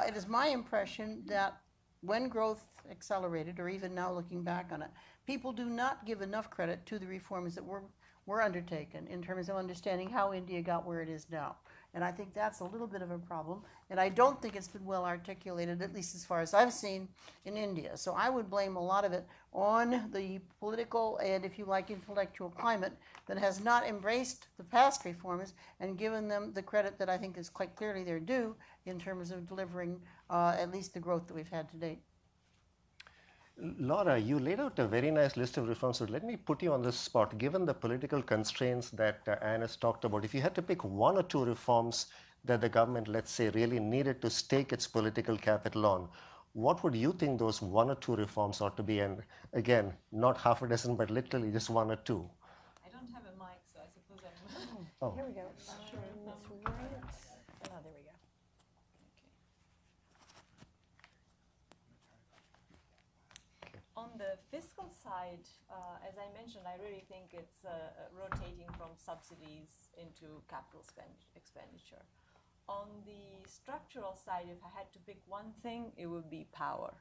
it is my impression that when growth accelerated, or even now looking back on it, people do not give enough credit to the reforms that were undertaken in terms of understanding how India got where it is now. And I think that's a little bit of a problem. And I don't think it's been well articulated, at least as far as I've seen, in India. So I would blame a lot of it on the political and, if you like, intellectual climate that has not embraced the past reforms and given them the credit that I think is quite clearly their due in terms of delivering at least the growth that we've had to date. Laura, you laid out a very nice list of reforms, so let me put you on the spot. Given the political constraints that Anne has talked about, if you had to pick one or two reforms that the government, let's say, really needed to stake its political capital on, what would you think those one or two reforms ought to be? And again, not half a dozen, but literally just one or two. I don't have a mic, so I suppose I'm... Oh. Here we go. That's right. Oh, there we go. On the fiscal side, as I mentioned, I really think it's rotating from subsidies into capital expenditure. On the structural side, if I had to pick one thing, it would be power.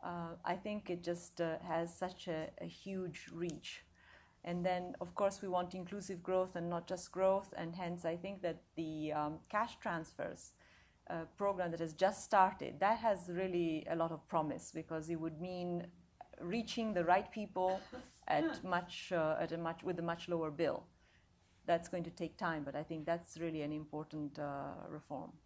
I think it just has such a huge reach. And then, of course, we want inclusive growth and not just growth, and hence I think that the cash transfers program that has just started, that has really a lot of promise, because it would mean reaching the right people at with a much lower bill. That's going to take time, but I think that's really an important reform.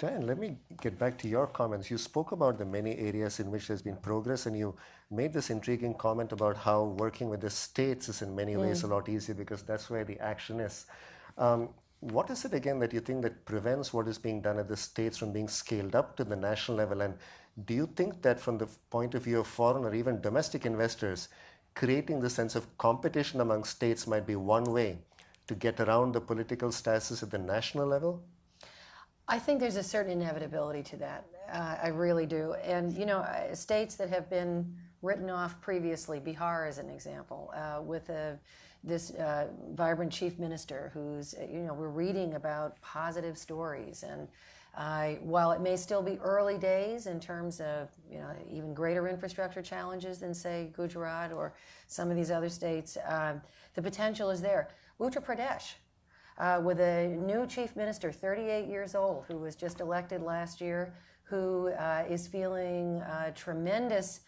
Dan, let me get back to your comments. You spoke about the many areas in which there's been progress, and you made this intriguing comment about how working with the states is in many ways a lot easier because that's where the action is. What is it again that you think that prevents what is being done at the states from being scaled up to the national level? And do you think that from the point of view of foreign or even domestic investors, creating the sense of competition among states might be one way to get around the political status at the national level? I think there's a certain inevitability to that. I really do. And, you know, states that have been written off previously, Bihar is an example, with this vibrant chief minister who's, you know, we're reading about positive stories. And while it may still be early days in terms of, you know, even greater infrastructure challenges than, say, Gujarat or some of these other states, the potential is there. Uttar Pradesh, with a new chief minister, 38 years old, who was just elected last year, who is feeling tremendous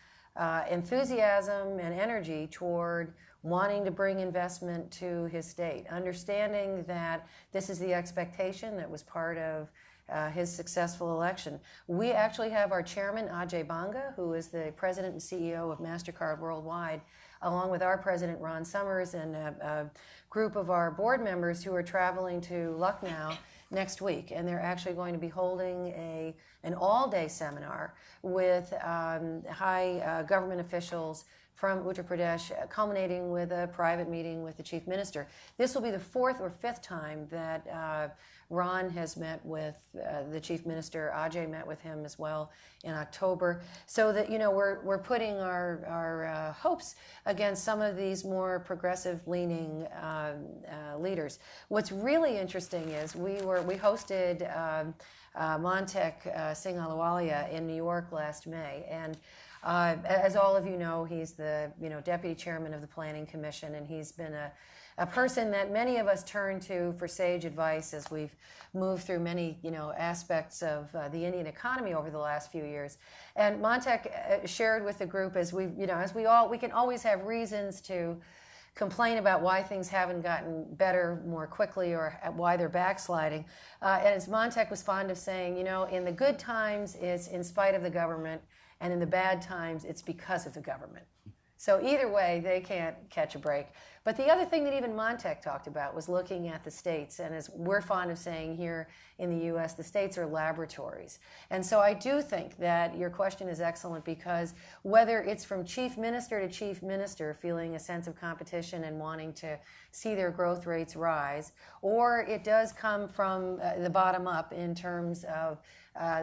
enthusiasm and energy toward wanting to bring investment to his state, understanding that this is the expectation that was part of his successful election. We actually have our chairman, Ajay Banga, who is the president and CEO of MasterCard Worldwide, along with our president, Ron Summers, and a group of our board members who are traveling to Lucknow next week. And they're actually going to be holding an all-day seminar with high government officials from Uttar Pradesh, culminating with a private meeting with the chief minister. This will be the fourth or fifth time that Ron has met with the chief minister. Ajay met with him as well in October. So that, you know, we're putting our hopes against some of these more progressive-leaning leaders. What's really interesting is we hosted Montek Singh Ahluwalia in New York last May, and as all of you know, he's the deputy chairman of the Planning Commission, and he's been a person that many of us turn to for sage advice as we've moved through many aspects of the Indian economy over the last few years. And Montek shared with the group, as we can always have reasons to complain about why things haven't gotten better more quickly or why they're backsliding. And as Montek was fond of saying, in the good times, it's in spite of the government, and in the bad times, it's because of the government. So either way, they can't catch a break. But the other thing that even Montek talked about was looking at the states. And as we're fond of saying here in the U.S., the states are laboratories. And so I do think that your question is excellent, because whether it's from chief minister to chief minister feeling a sense of competition and wanting to see their growth rates rise, or it does come from the bottom up in terms of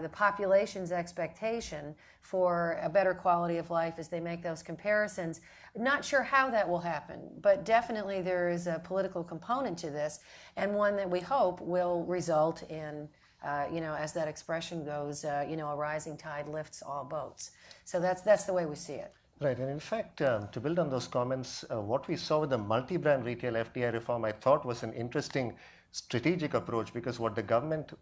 the population's expectation for a better quality of life as they make those comparisons. Not sure how that will happen, but definitely there is a political component to this, and one that we hope will result in, as that expression goes, a rising tide lifts all boats. So that's the way we see it. Right, and in fact, to build on those comments, what we saw with the multi-brand retail FDI reform, I thought was an interesting strategic approach, because what the government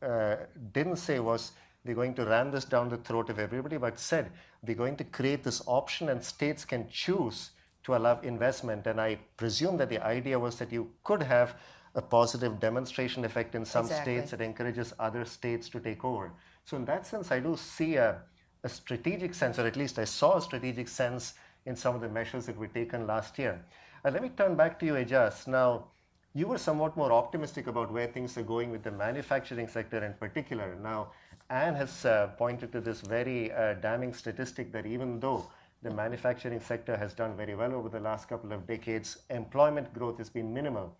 didn't say was we're going to ram this down the throat of everybody, but said we're going to create this option and states can choose to allow investment. And I presume that the idea was that you could have a positive demonstration effect in some states that encourages other states to take over. So in that sense, I do see a strategic sense, or at least I saw a strategic sense in some of the measures that were taken last year. Let me turn back to you, Ejaz. Now, you were somewhat more optimistic about where things are going with the manufacturing sector in particular. Now, Anne has pointed to this very damning statistic that even though the manufacturing sector has done very well over the last couple of decades, employment growth has been minimal.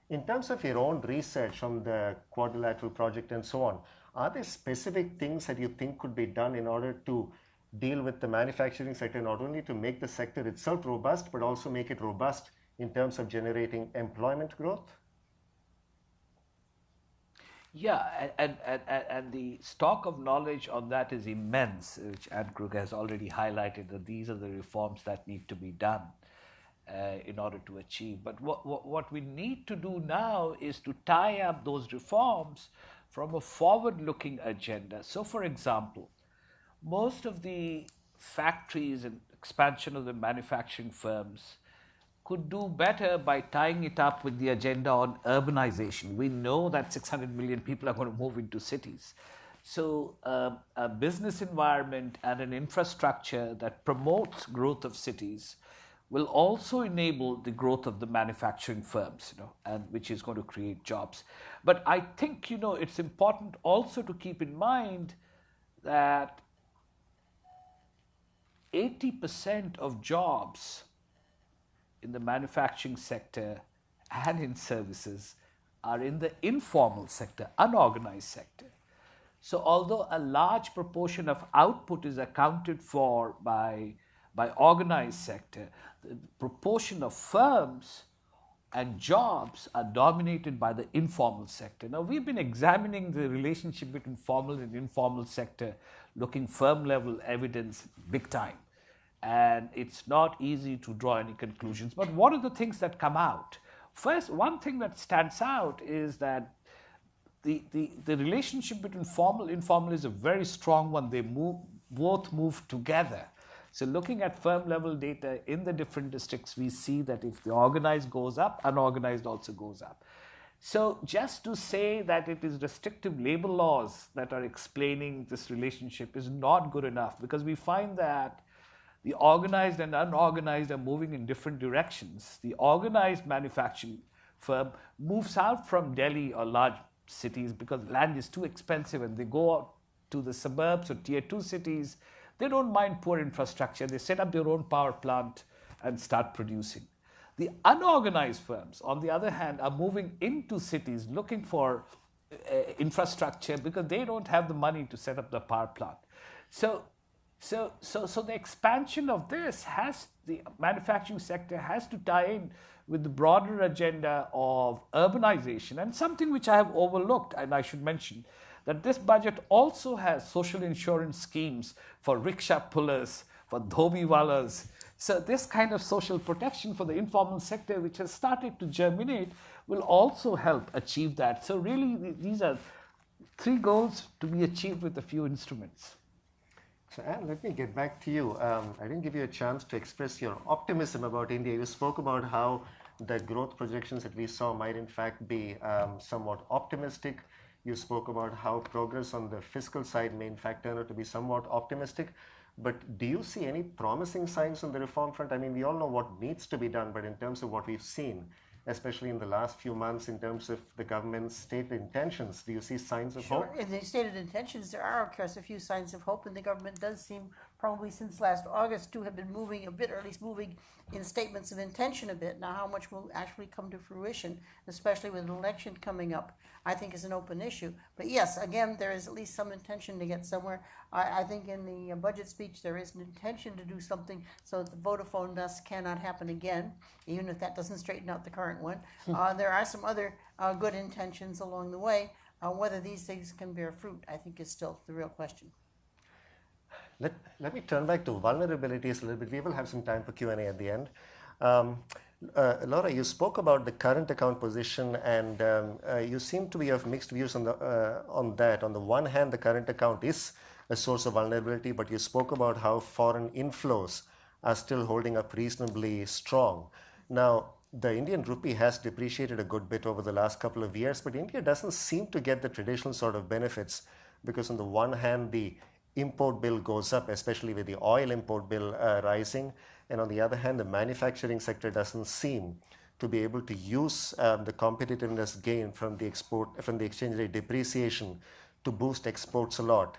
In terms of your own research on the Quadrilateral Project and so on, are there specific things that you think could be done in order to deal with the manufacturing sector, not only to make the sector itself robust, but also make it robust in terms of generating employment growth? Yeah, and the stock of knowledge on that is immense, which Anne Kruger has already highlighted, that these are the reforms that need to be done in order to achieve. But what we need to do now is to tie up those reforms from a forward-looking agenda. So, for example, most of the factories and expansion of the manufacturing firms could do better by tying it up with the agenda on urbanization. We know that 600 million people are going to move into cities. So a business environment and an infrastructure that promotes growth of cities will also enable the growth of the manufacturing firms, and which is going to create jobs. But I think, it's important also to keep in mind that 80% of jobs in the manufacturing sector and in services are in the informal sector, unorganized sector. So although a large proportion of output is accounted for by organized sector, the proportion of firms and jobs are dominated by the informal sector. Now, we've been examining the relationship between formal and informal sector, looking firm level evidence big time. And it's not easy to draw any conclusions. But what are the things that come out? First, one thing that stands out is that the relationship between formal and informal is a very strong one. They both move together. So looking at firm level data in the different districts, we see that if the organized goes up, unorganized also goes up. So just to say that it is restrictive labor laws that are explaining this relationship is not good enough, because we find that the organized and unorganized are moving in different directions. The organized manufacturing firm moves out from Delhi or large cities because land is too expensive, and they go out to the suburbs or tier 2 cities. They don't mind poor infrastructure. They set up their own power plant and start producing. The unorganized firms, on the other hand, are moving into cities looking for infrastructure because they don't have the money to set up the power plant. So the expansion of this the manufacturing sector has to tie in with the broader agenda of urbanization, and something which I have overlooked, and I should mention, that this budget also has social insurance schemes for rickshaw pullers, for dhobiwalas. So this kind of social protection for the informal sector, which has started to germinate, will also help achieve that. So really, these are 3 goals to be achieved with a few instruments. So Anne, let me get back to you. I didn't give you a chance to express your optimism about India. You spoke about how the growth projections that we saw might in fact be somewhat optimistic. You spoke about how progress on the fiscal side may in fact turn out to be somewhat optimistic. But do you see any promising signs on the reform front? I mean, we all know what needs to be done, but in terms of what we've seen, especially in the last few months, in terms of the government's stated intentions, do you see signs of hope? In the stated intentions, there are, of course, a few signs of hope, and the government does seem, probably since last August, to have been moving a bit, or at least moving in statements of intention a bit. Now, how much will actually come to fruition, especially with an election coming up, I think is an open issue. But yes, again, there is at least some intention to get somewhere. I think in the budget speech there is an intention to do something so that the Vodafone mess cannot happen again, even if that doesn't straighten out the current one. There are some other good intentions along the way. Whether these things can bear fruit, I think, is still the real question. Let me turn back to vulnerabilities a little bit. We will have some time for Q&A at the end. Laura, you spoke about the current account position, and you seem to be of mixed views on that. On the one hand, the current account is a source of vulnerability, but you spoke about how foreign inflows are still holding up reasonably strong. Now, the Indian rupee has depreciated a good bit over the last couple of years, but India doesn't seem to get the traditional sort of benefits, because on the one hand, the import bill goes up, especially with the oil import bill rising, and on the other hand, the manufacturing sector doesn't seem to be able to use the competitiveness gain from the exchange rate depreciation to boost exports a lot.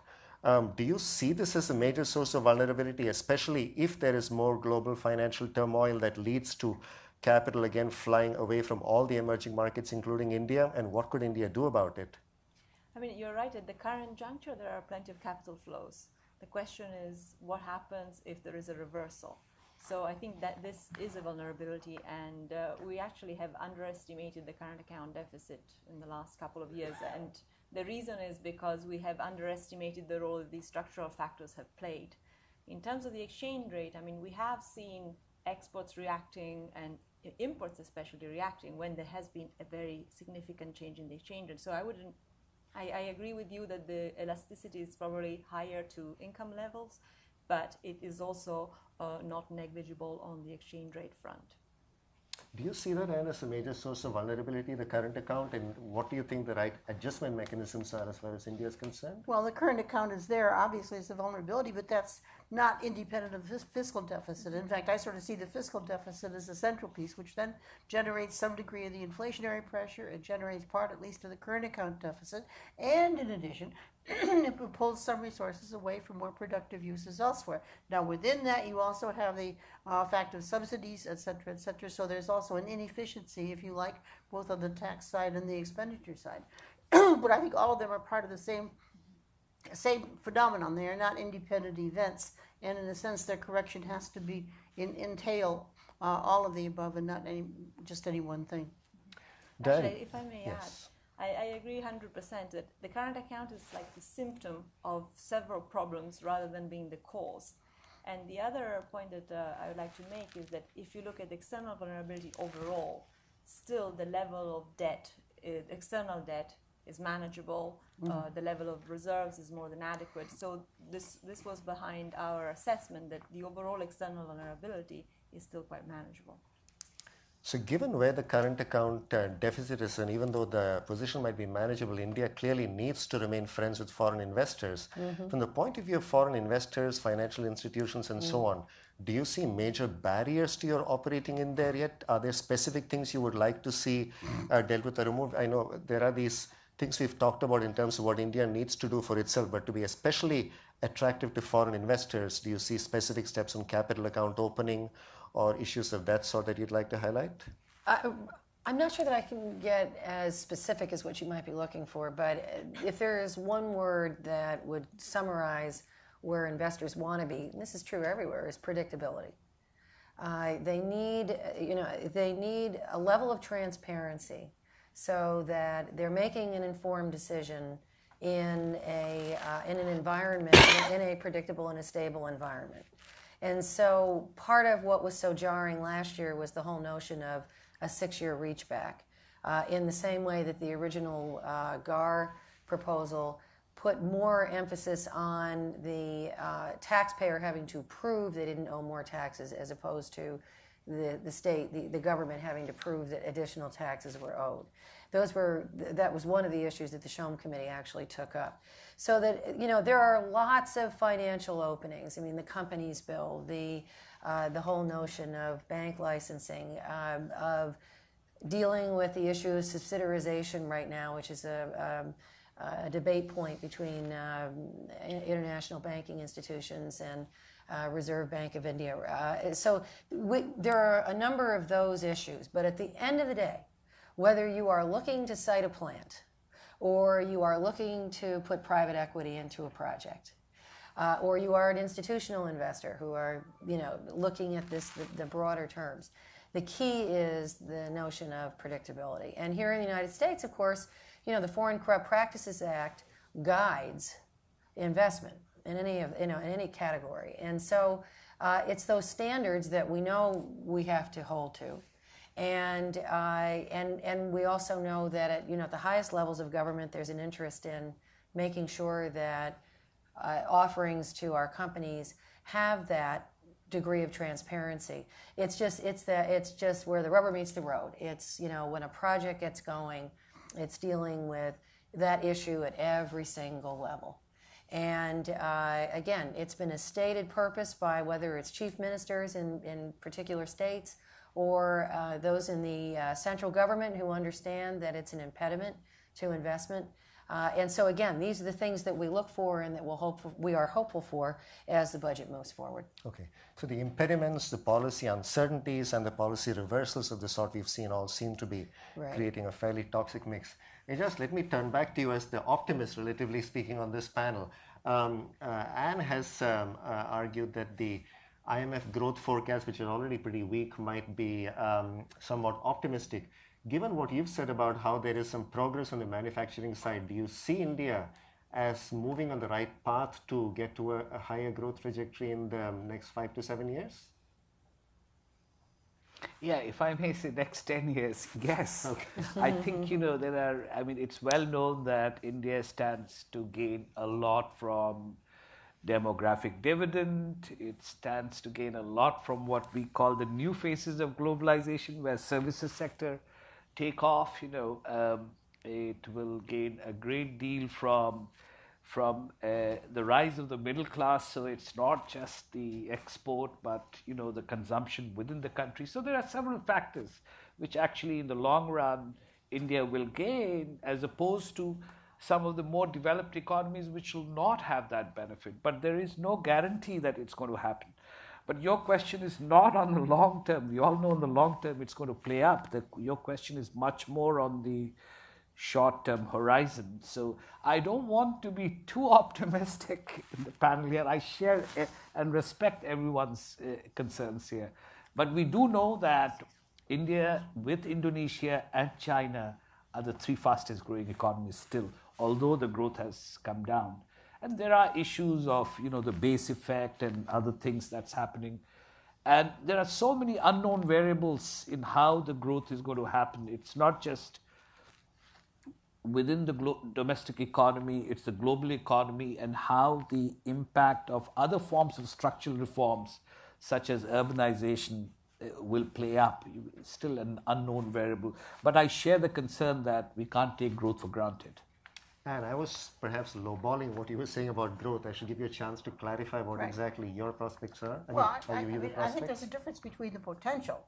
Do you see this as a major source of vulnerability, especially if there is more global financial turmoil that leads to capital again flying away from all the emerging markets, including India? And what could India do about it? I mean, you're right. At the current juncture, there are plenty of capital flows. The question is, what happens if there is a reversal? So I think that this is a vulnerability, and we actually have underestimated the current account deficit in the last couple of years. And the reason is because we have underestimated the role that these structural factors have played. In terms of the exchange rate, I mean, we have seen exports reacting and imports especially reacting when there has been a very significant change in the exchange rate. So I agree with you that the elasticity is probably higher to income levels, but it is also not negligible on the exchange rate front. Do you see that, Anne, as a major source of vulnerability, the current account, and what do you think the right adjustment mechanisms are as far as India is concerned? Well, the current account is there, obviously, as a vulnerability, but that's not independent of the fiscal deficit. In fact, I sort of see the fiscal deficit as a central piece, which then generates some degree of the inflationary pressure. It generates part, at least, of the current account deficit. And in addition, it pulls some resources away from more productive uses elsewhere. Now, within that, you also have the fact of subsidies, et cetera, et cetera. So there's also an inefficiency, if you like, both on the tax side and the expenditure side. But I think all of them are part of the same phenomenon. They are not independent events, and in a sense, their correction has to be entail all of the above and not just any one thing. Actually, if I may Yes. add, I agree 100% that the current account is like the symptom of several problems rather than being the cause. And the other point that I would like to make is that if you look at external vulnerability overall, still the level of debt, external debt, is manageable. The level of reserves is more than adequate. So this was behind our assessment that the overall external vulnerability is still quite manageable. So given where the current account deficit is, and even though the position might be manageable, India clearly needs to remain friends with foreign investors. From the point of view of foreign investors, financial institutions, and so on, do you see major barriers to your operating in there yet? Are there specific things you would like to see dealt with or removed? I know there are these things we've talked about in terms of what India needs to do for itself, but to be especially attractive to foreign investors, do you see specific steps on capital account opening or issues of that sort that you'd like to highlight? I'm not sure that I can get as specific as what you might be looking for, but if there is one word that would summarize where investors want to be, and this is true everywhere, is predictability. They need a level of transparency so that they're making an informed decision in an environment, in a predictable and a stable environment. And so part of what was so jarring last year was the whole notion of a 6-year reach back. In the same way that the original GAR proposal put more emphasis on the taxpayer having to prove they didn't owe more taxes as opposed to the state, the government having to prove that additional taxes were owed. That was one of the issues that the Shom Committee actually took up. So that, there are lots of financial openings. I mean, the companies bill, the whole notion of bank licensing, of dealing with the issue of subsidiarization right now, which is a debate point between international banking institutions and Reserve Bank of India. So there are a number of those issues, but at the end of the day, whether you are looking to site a plant or you are looking to put private equity into a project, or you are an institutional investor who are looking at the broader terms, the key is the notion of predictability. And here in the United States, of course, the Foreign Corrupt Practices Act guides investment in any category. And so it's those standards that we know we have to hold to. And we also know that at the highest levels of government, there's an interest in making sure that offerings to our companies have that degree of transparency. It's just where the rubber meets the road. It's when a project gets going, it's dealing with that issue at every single level. And again, it's been a stated purpose by whether it's chief ministers in particular states or those in the central government who understand that it's an impediment to investment. And so again, these are the things that we look for and that we are hopeful for as the budget moves forward. Okay, so the impediments, the policy uncertainties, and the policy reversals of the sort we've seen all seem to be creating a fairly toxic mix. Just let me turn back to you as the optimist, relatively speaking, on this panel. Anne has argued that the IMF growth forecast, which is already pretty weak, might be somewhat optimistic. Given what you've said about how there is some progress on the manufacturing side, do you see India as moving on the right path to get to a higher growth trajectory in the next 5 to 7 years? Yeah, if I may say next 10 years, yes. Okay. I think, it's well known that India stands to gain a lot from demographic dividend. It stands to gain a lot from what we call the new phases of globalization, where services sector take off. It will gain a great deal from the rise of the middle class. So it's not just the export, but the consumption within the country. So there are several factors which actually, in the long run, India will gain, as opposed to some of the more developed economies which will not have that benefit. But there is no guarantee that it's going to happen. But your question is not on the long term. We all know in the long term it's going to play up. Your question is much more on the short-term horizon. So I don't want to be too optimistic in the panel here. I share and respect everyone's concerns here. But we do know that India, with Indonesia and China, are the three fastest growing economies still, although the growth has come down. And there are issues of, the base effect and other things that's happening. And there are so many unknown variables in how the growth is going to happen. It's not just within the domestic economy, it's the global economy, and how the impact of other forms of structural reforms, such as urbanization, will play up. It's still an unknown variable. But I share the concern that we can't take growth for granted. And I was perhaps lowballing what you were saying about growth. I should give you a chance to clarify what exactly your prospects are. I think there's a difference between the potential,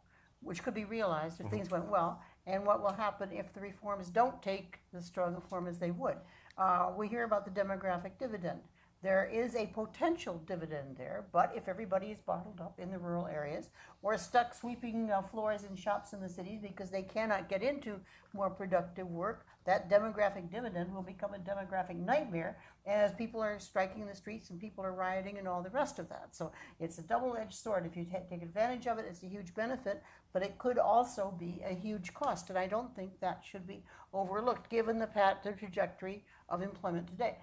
which could be realized if things went well, and what will happen if the reforms don't take the strong form as they would. We hear about the demographic dividend. There is a potential dividend there, but if everybody is bottled up in the rural areas or stuck sweeping floors in shops in the cities because they cannot get into more productive work, that demographic dividend will become a demographic nightmare as people are striking in the streets and people are rioting and all the rest of that. So it's a double-edged sword. If you take advantage of it, it's a huge benefit, but it could also be a huge cost, and I don't think that should be overlooked given the trajectory of employment today.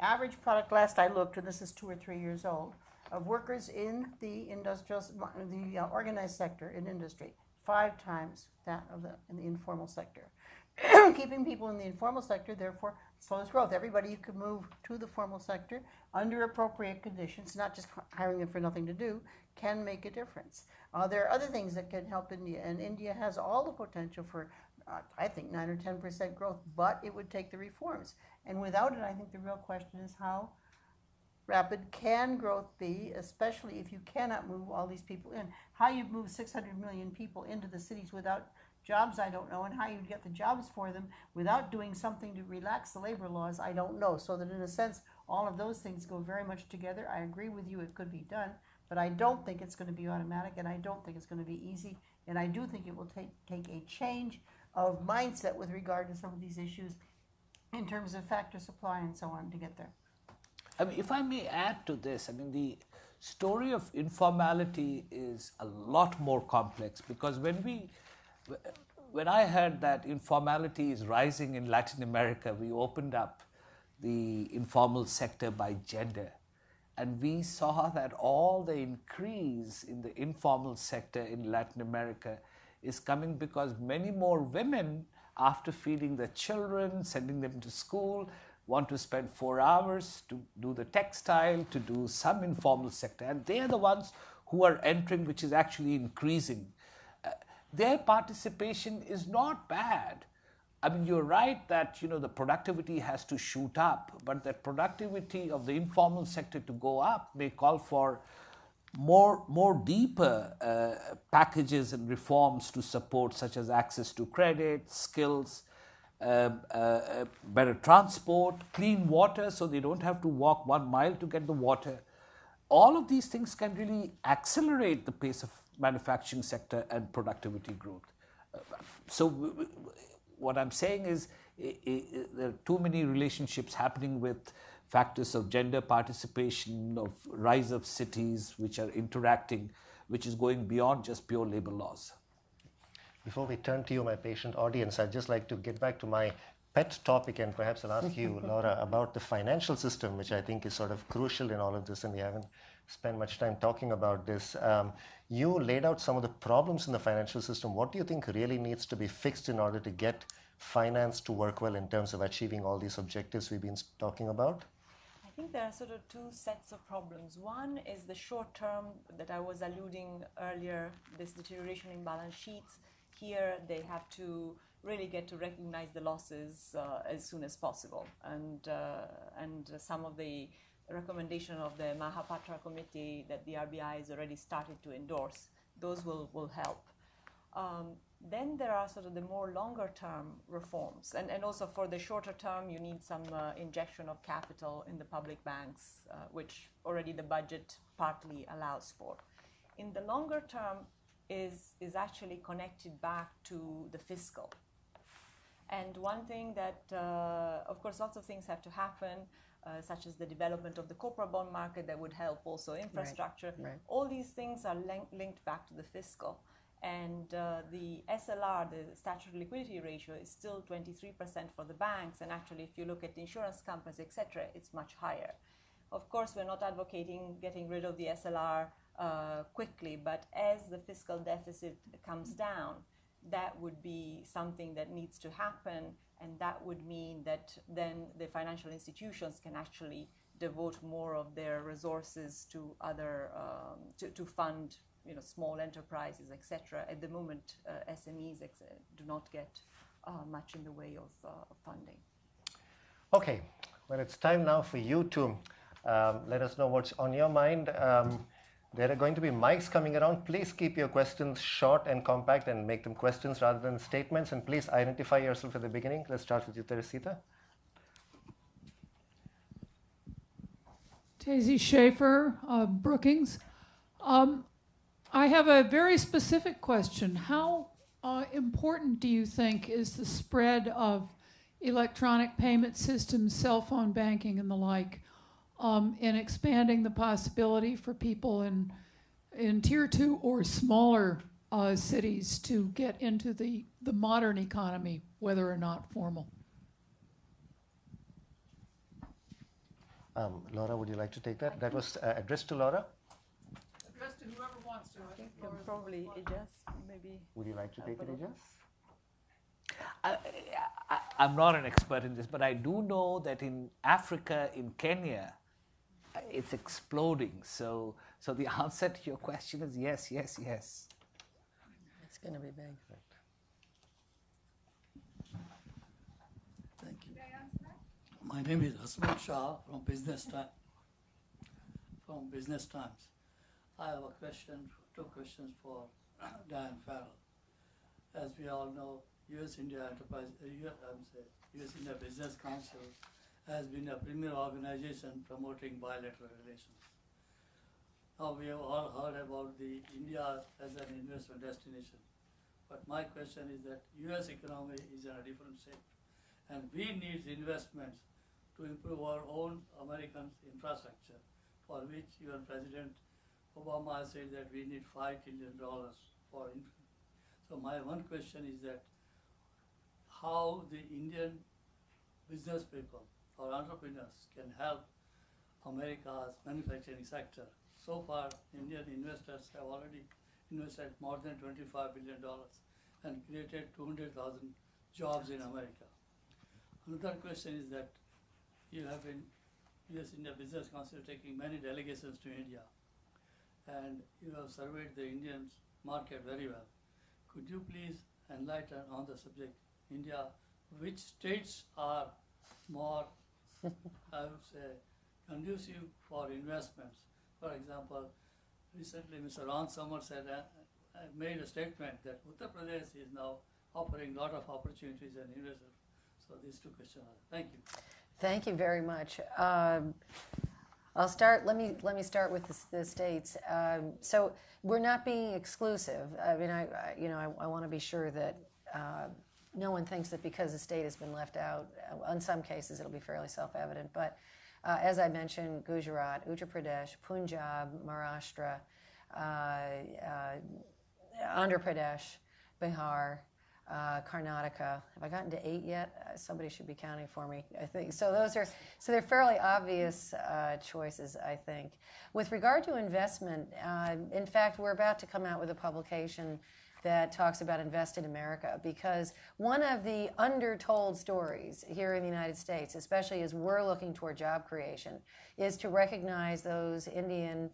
Average product, last I looked, and this is 2 or 3 years old, of workers in the organized sector in industry, 5 times that of in the informal sector. Keeping people in the informal sector, therefore, slows growth. Everybody could move to the formal sector under appropriate conditions, not just hiring them for nothing to do, can make a difference. There are other things that can help India, and India has all the potential for I think 9 or 10% growth, but it would take the reforms. And without it, I think the real question is how rapid can growth be, especially if you cannot move all these people in. How you move 600 million people into the cities without jobs, I don't know, and how you'd get the jobs for them without doing something to relax the labor laws, I don't know. So that in a sense, all of those things go very much together. I agree with you, it could be done, but I don't think it's going to be automatic, and I don't think it's going to be easy, and I do think it will take a change of mindset with regard to some of these issues in terms of factor supply and so on to get there. I mean, if I may add to this, I mean, the story of informality is a lot more complex, because when I heard that informality is rising in Latin America, we opened up the informal sector by gender. And we saw that all the increase in the informal sector in Latin America is coming because many more women, after feeding their children, sending them to school, want to spend 4 hours to do the textile, to do some informal sector. And they are the ones who are entering, which is actually increasing. Their participation is not bad. I mean, you're right that, the productivity has to shoot up, but that productivity of the informal sector to go up may call for more deeper packages and reforms to support, such as access to credit, skills, better transport, clean water, so they don't have to walk 1 mile to get the water. All of these things can really accelerate the pace of manufacturing sector and productivity growth. So what I'm saying is there are too many relationships happening with factors of gender participation, of rise of cities which are interacting, which is going beyond just pure labor laws. Before we turn to you, my patient audience, I'd just like to get back to my pet topic, and perhaps I'll ask you, Laura, about the financial system, which I think is sort of crucial in all of this, and we haven't spent much time talking about this. You laid out some of the problems in the financial system. What do you think really needs to be fixed in order to get finance to work well in terms of achieving all these objectives we've been talking about? I think there are sort of two sets of problems. One is the short term that I was alluding earlier, this deterioration in balance sheets. Here they have to really get to recognize the losses as soon as possible. And some of the recommendation of the Mahapatra committee that the RBI has already started to endorse, those will help. Then there are sort of the more longer term reforms. And also for the shorter term, you need some injection of capital in the public banks, which already the budget partly allows for. In the longer term is actually connected back to the fiscal. And one thing that, of course, lots of things have to happen, such as the development of the corporate bond market that would help also infrastructure. Right. All these things are linked back to the fiscal. And the SLR, the statutory liquidity ratio, is still 23% for the banks. And actually, if you look at insurance companies, etc., it's much higher. Of course, we're not advocating getting rid of the SLR quickly, but as the fiscal deficit comes down, that would be something that needs to happen. And that would mean that then the financial institutions can actually devote more of their resources to other, to fund small enterprises, etc. At the moment, SMEs do not get much in the way of funding. Okay, well, it's time now for you to let us know what's on your mind. There are going to be mics coming around. Please keep your questions short and compact and make them questions rather than statements. And please identify yourself at the beginning. Let's start with you, Teresita. Tazy Schaefer, Brookings. I have a very specific question. How important do you think is the spread of electronic payment systems, cell phone banking, and the like, in expanding the possibility for people in tier 2 or smaller cities to get into the modern economy, whether or not formal? Laura, would you like to take that? That was addressed to Laura. Addressed to whoever wants to. I think probably Ijaz, maybe. Would you like to take it, Ijaz? I'm not an expert in this, but I do know that in Africa, in Kenya, it's exploding. So the answer to your question is yes, yes, yes. It's going to be big. Thank you. My name is Hasmukh Shah from Business Times. I have two questions for Diane Farrell. As we all know, U.S.-India U.S.-India Business Council has been a premier organization promoting bilateral relations. Now we have all heard about the India as an investment destination. But my question is that U.S. economy is in a different shape. And we need investments to improve our own American infrastructure, for which your President Obama said that we need $5 trillion for infrastructure. So my one question is that how the Indian business people or entrepreneurs can help America's manufacturing sector. So far, Indian investors have already invested more than $25 billion and created 200,000 jobs in America. Another question is that you have been U.S.-India Business Council taking many delegations to India, and you have surveyed the Indian market very well. Could you please enlighten on the subject, India, which states are more, I would say, conducive for investments? For example, recently Mr. Ron Summers made a statement that Uttar Pradesh is now offering a lot of opportunities and investments. So these two questions are. Thank you. Thank you very much. I'll start. Let me start with the states. So we're not being exclusive. I mean, I want to be sure that no one thinks that because the state has been left out. In some cases, it'll be fairly self-evident. But as I mentioned, Gujarat, Uttar Pradesh, Punjab, Maharashtra, Andhra Pradesh, Bihar, Karnataka. Have I gotten to 8 yet? Somebody should be counting for me, I think. So they're fairly obvious choices, I think. With regard to investment, in fact, we're about to come out with a publication that talks about Invest in America, because one of the undertold stories here in the United States, especially as we're looking toward job creation, is to recognize those Indian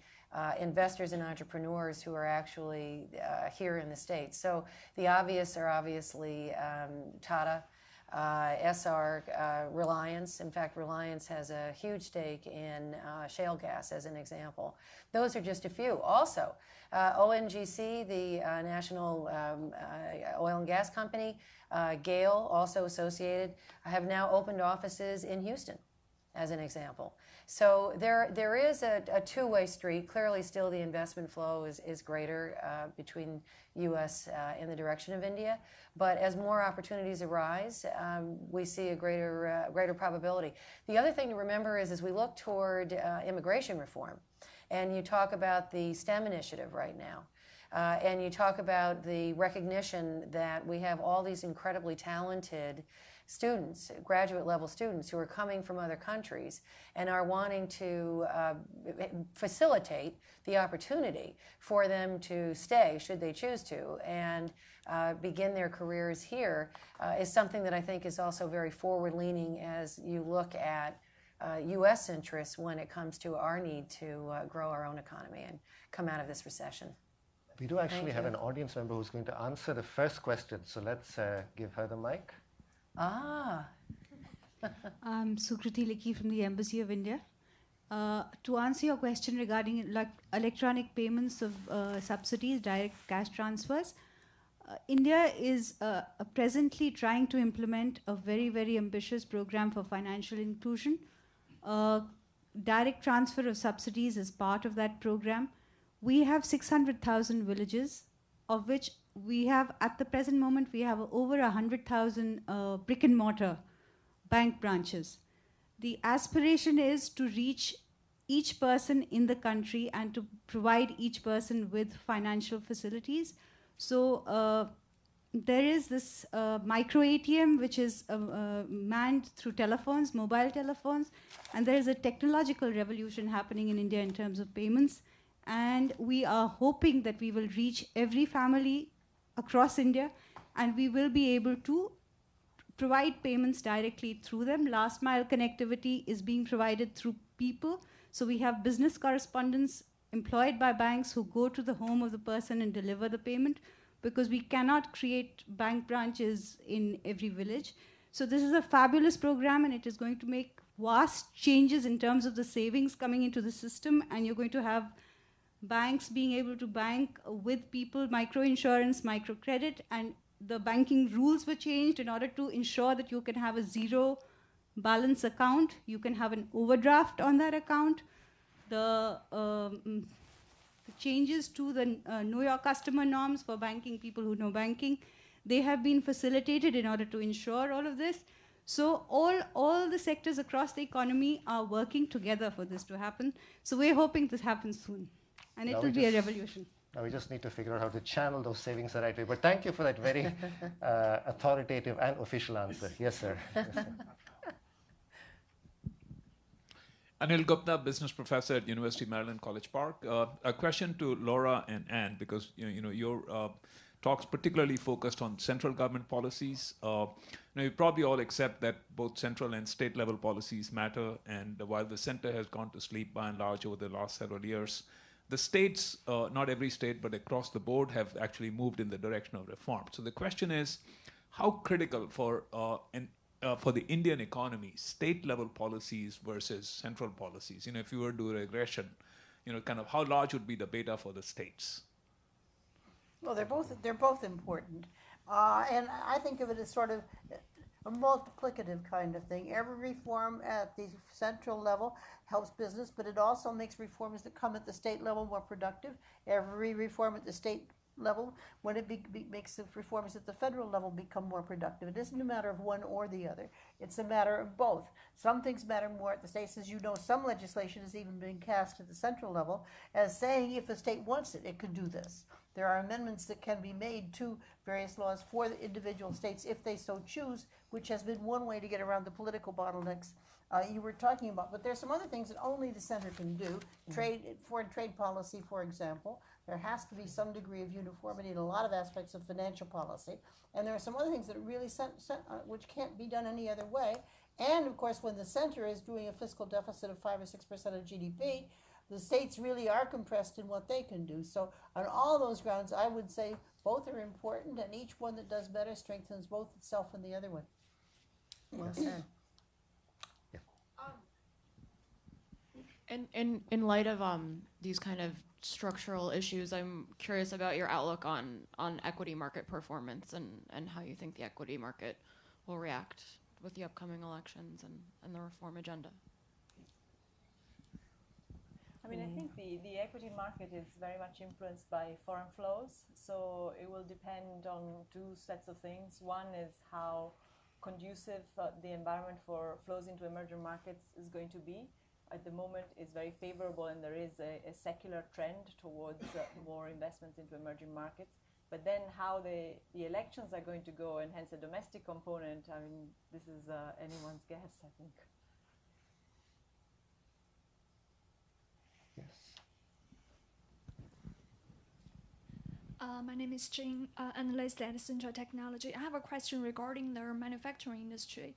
investors and entrepreneurs who are actually here in the States. So the obvious are obviously Tata, SR, Reliance. In fact, Reliance has a huge stake in shale gas, as an example. Those are just a few. Also, ONGC, the National Oil and Gas Company, GAIL, also associated, have now opened offices in Houston, as an example. So there is a two-way street. Clearly, still the investment flow is greater between U.S. In the direction of India. But as more opportunities arise, we see a greater probability. The other thing to remember is as we look toward immigration reform, and you talk about the STEM initiative right now, and you talk about the recognition that we have all these incredibly talented students, graduate level students who are coming from other countries and are wanting to facilitate the opportunity for them to stay, should they choose to, and begin their careers here, is something that I think is also very forward-leaning as you look at U.S. interests when it comes to our need to grow our own economy and come out of this recession. We do actually have an audience member who's going to answer the first question, so let's give her the mic. I'm Sukriti Likhi from the Embassy of India. To answer your question regarding electronic payments of subsidies, direct cash transfers, India is presently trying to implement a very, very ambitious program for financial inclusion. Direct transfer of subsidies is part of that program. We have 600,000 villages, of which we have, at the present moment, we have over 100,000 brick and mortar bank branches. The aspiration is to reach each person in the country and to provide each person with financial facilities. So there is this micro ATM, which is manned through telephones, mobile telephones, and there is a technological revolution happening in India in terms of payments. And we are hoping that we will reach every family across India, and we will be able to provide payments directly through them. Last mile connectivity is being provided through people. So we have business correspondents employed by banks who go to the home of the person and deliver the payment, because we cannot create bank branches in every village. So this is a fabulous program, and it is going to make vast changes in terms of the savings coming into the system, and you're going to have banks being able to bank with people, micro-insurance, micro-credit, and the banking rules were changed in order to ensure that you can have a zero balance account. You can have an overdraft on that account. The changes to the know your customer norms for banking, people who know banking, they have been facilitated in order to ensure all of this. So all the sectors across the economy are working together for this to happen. So we're hoping this happens soon. And it will be a revolution. Now we just need to figure out how to channel those savings the right way. But thank you for that very authoritative and official answer. Yes, sir. Yes, sir. Anil Gupta, business professor at University of Maryland, College Park. A question to Laura and Anne, because your talks particularly focused on central government policies. You probably all accept that both central and state level policies matter, and while the center has gone to sleep by and large over the last several years, the states, not every state, but across the board, have actually moved in the direction of reform. So the question is, how critical for the Indian economy, state-level policies versus central policies? If you were to do a regression, kind of how large would be the beta for the states? Well, they're both important, and I think of it as sort of a multiplicative kind of thing. Every reform at the central level helps business, but it also makes reforms that come at the state level more productive. Every reform at the state level, when it makes the reforms at the federal level become more productive. It isn't a matter of one or the other. It's a matter of both. Some things matter more at the states. As you know, some legislation has even been cast at the central level as saying if the state wants it, it could do this. There are amendments that can be made to various laws for the individual states if they so choose, which has been one way to get around the political bottlenecks you were talking about. But there's some other things that only the center can do. Foreign trade policy, for example. There has to be some degree of uniformity in a lot of aspects of financial policy. And there are some other things that really which can't be done any other way. And of course, when the center is doing a fiscal deficit of 5 or 6% of GDP, the states really are compressed in what they can do. So on all those grounds, I would say both are important, and each one that does better strengthens both itself and the other one. Well said. In light of these kind of structural issues, I'm curious about your outlook on equity market performance and how you think the equity market will react with the upcoming elections and the reform agenda. I mean, I think the equity market is very much influenced by foreign flows, so it will depend on two sets of things. One is how conducive the environment for flows into emerging markets is going to be. At the moment, it's very favorable, and there is a secular trend towards more investments into emerging markets. But then how the elections are going to go, and hence a domestic component, I mean, this is anyone's guess, I think. Yes. My name is Jing, analyst at Central Technology. I have a question regarding the manufacturing industry.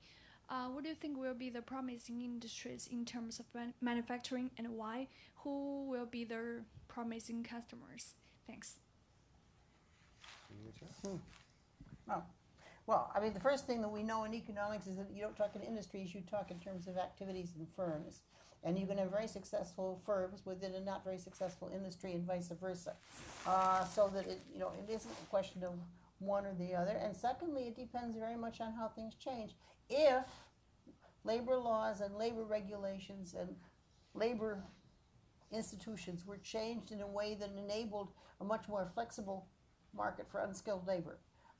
What do you think will be the promising industries in terms of manufacturing, and why? Who will be the promising customers? Thanks. Oh. Well, I mean, the first thing that we know in economics is that you don't talk in industries, you talk in terms of activities and firms. And you can have very successful firms within a not very successful industry, and vice versa. So that it isn't a question of one or the other. And secondly, it depends very much on how things change. If labor laws and labor regulations and labor institutions were changed in a way that enabled a much more flexible market for unskilled labor,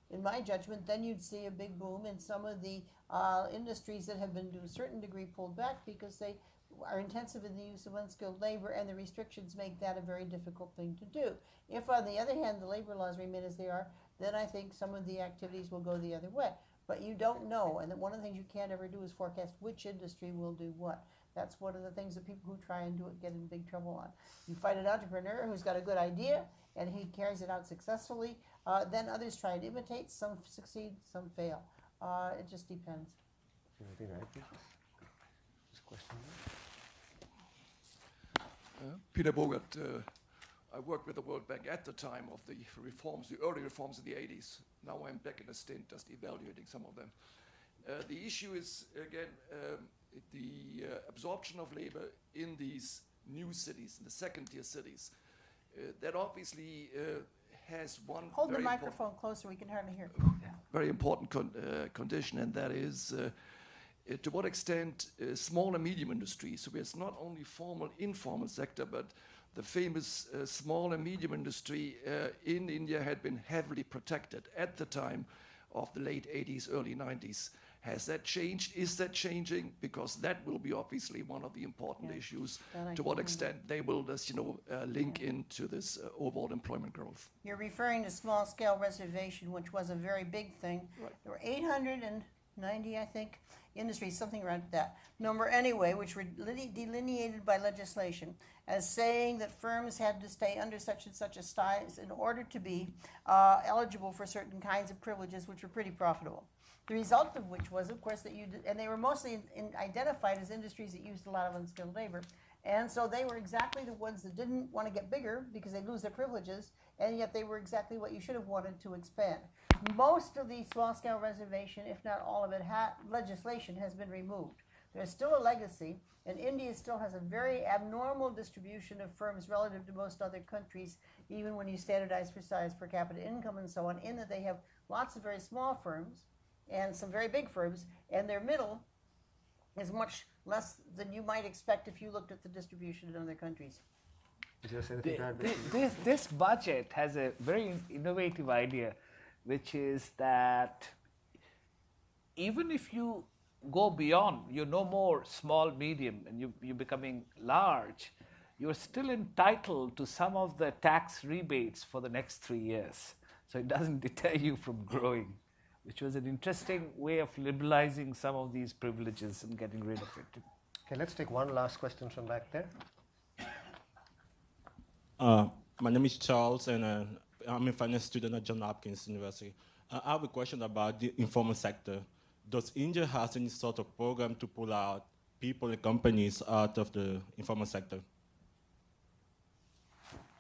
in my judgment, then you'd see a big boom in some of the industries that have been to a certain degree pulled back because they are intensive in the use of unskilled labor, and the restrictions make that a very difficult thing to do. If, on the other hand, the labor laws remain as they are, then I think some of the activities will go the other way. But you don't know, and one of the things you can't ever do is forecast which industry will do what. That's one of the things that people who try and do it get in big trouble on. You find an entrepreneur who's got a good idea, and he carries it out successfully, then others try and imitate, some succeed, some fail. It just depends. Anything to add, please? This question. Peter Bogart, I worked with the World Bank at the time of the reforms, the early reforms in the 80s. Now I'm back in a stint just evaluating some of them. The issue is, again, the absorption of labor in these new cities, in the second-tier cities. That obviously has one Hold very the microphone closer, we can hardly hear. very important condition, and that is to what extent small and medium industry, so it's not only formal, informal sector, but the famous small and medium industry in India had been heavily protected at the time of the late 80s, early 90s. Has that changed? Is that changing? Because that will be obviously one of the important issues. To what extent they will just, link into this overall employment growth. You're referring to small-scale reservation, which was a very big thing. Right. There were 890, I think, industries, something around that number anyway, which were delineated by legislation as saying that firms had to stay under such and such a size in order to be eligible for certain kinds of privileges, which were pretty profitable. The result of which was, of course, that and they were mostly identified as industries that used a lot of unskilled labor. And so they were exactly the ones that didn't want to get bigger because they'd lose their privileges, and yet they were exactly what you should have wanted to expand. Most of the small-scale reservation, if not all of it, legislation has been removed. There's still a legacy, and India still has a very abnormal distribution of firms relative to most other countries, even when you standardize for size, per capita income, and so on, in that they have lots of very small firms and some very big firms, and their middle is much less than you might expect if you looked at the distribution in other countries. This budget has a very innovative idea, which is that even if you go beyond, you're no more small, medium, and you're becoming large, you're still entitled to some of the tax rebates for the next 3 years. So it doesn't deter you from growing, which was an interesting way of liberalizing some of these privileges and getting rid of it. Okay, let's take one last question from back there. My name is Charles, and I'm a finance student at Johns Hopkins University. I have a question about the informal sector. Does India have any sort of program to pull out people and companies out of the informal sector?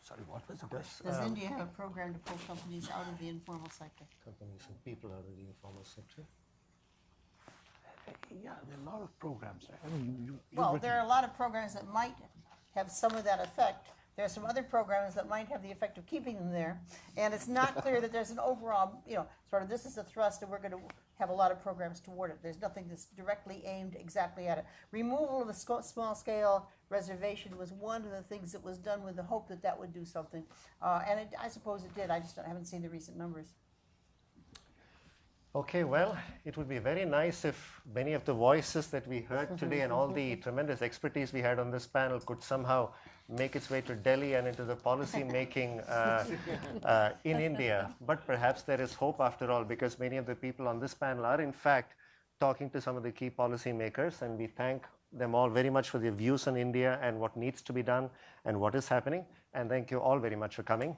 Sorry, what was the question? Does India have a program to pull companies out of the informal sector? Companies and people out of the informal sector. Yeah, there are a lot of programs. Right? I mean, Well, there are a lot of programs that might have some of that effect. There are some other programs that might have the effect of keeping them there. And it's not clear that there's an overall, sort of this is the thrust and we're going to have a lot of programs toward it. There's nothing that's directly aimed exactly at it. Removal of the small scale reservation was one of the things that was done with the hope that that would do something. And I suppose it did. I just haven't seen the recent numbers. Okay, well, it would be very nice if many of the voices that we heard today and all the tremendous expertise we had on this panel could somehow make its way to Delhi and into the policy making in India. But perhaps there is hope after all, because many of the people on this panel are in fact talking to some of the key policy makers, and we thank them all very much for their views on India and what needs to be done and what is happening. And thank you all very much for coming.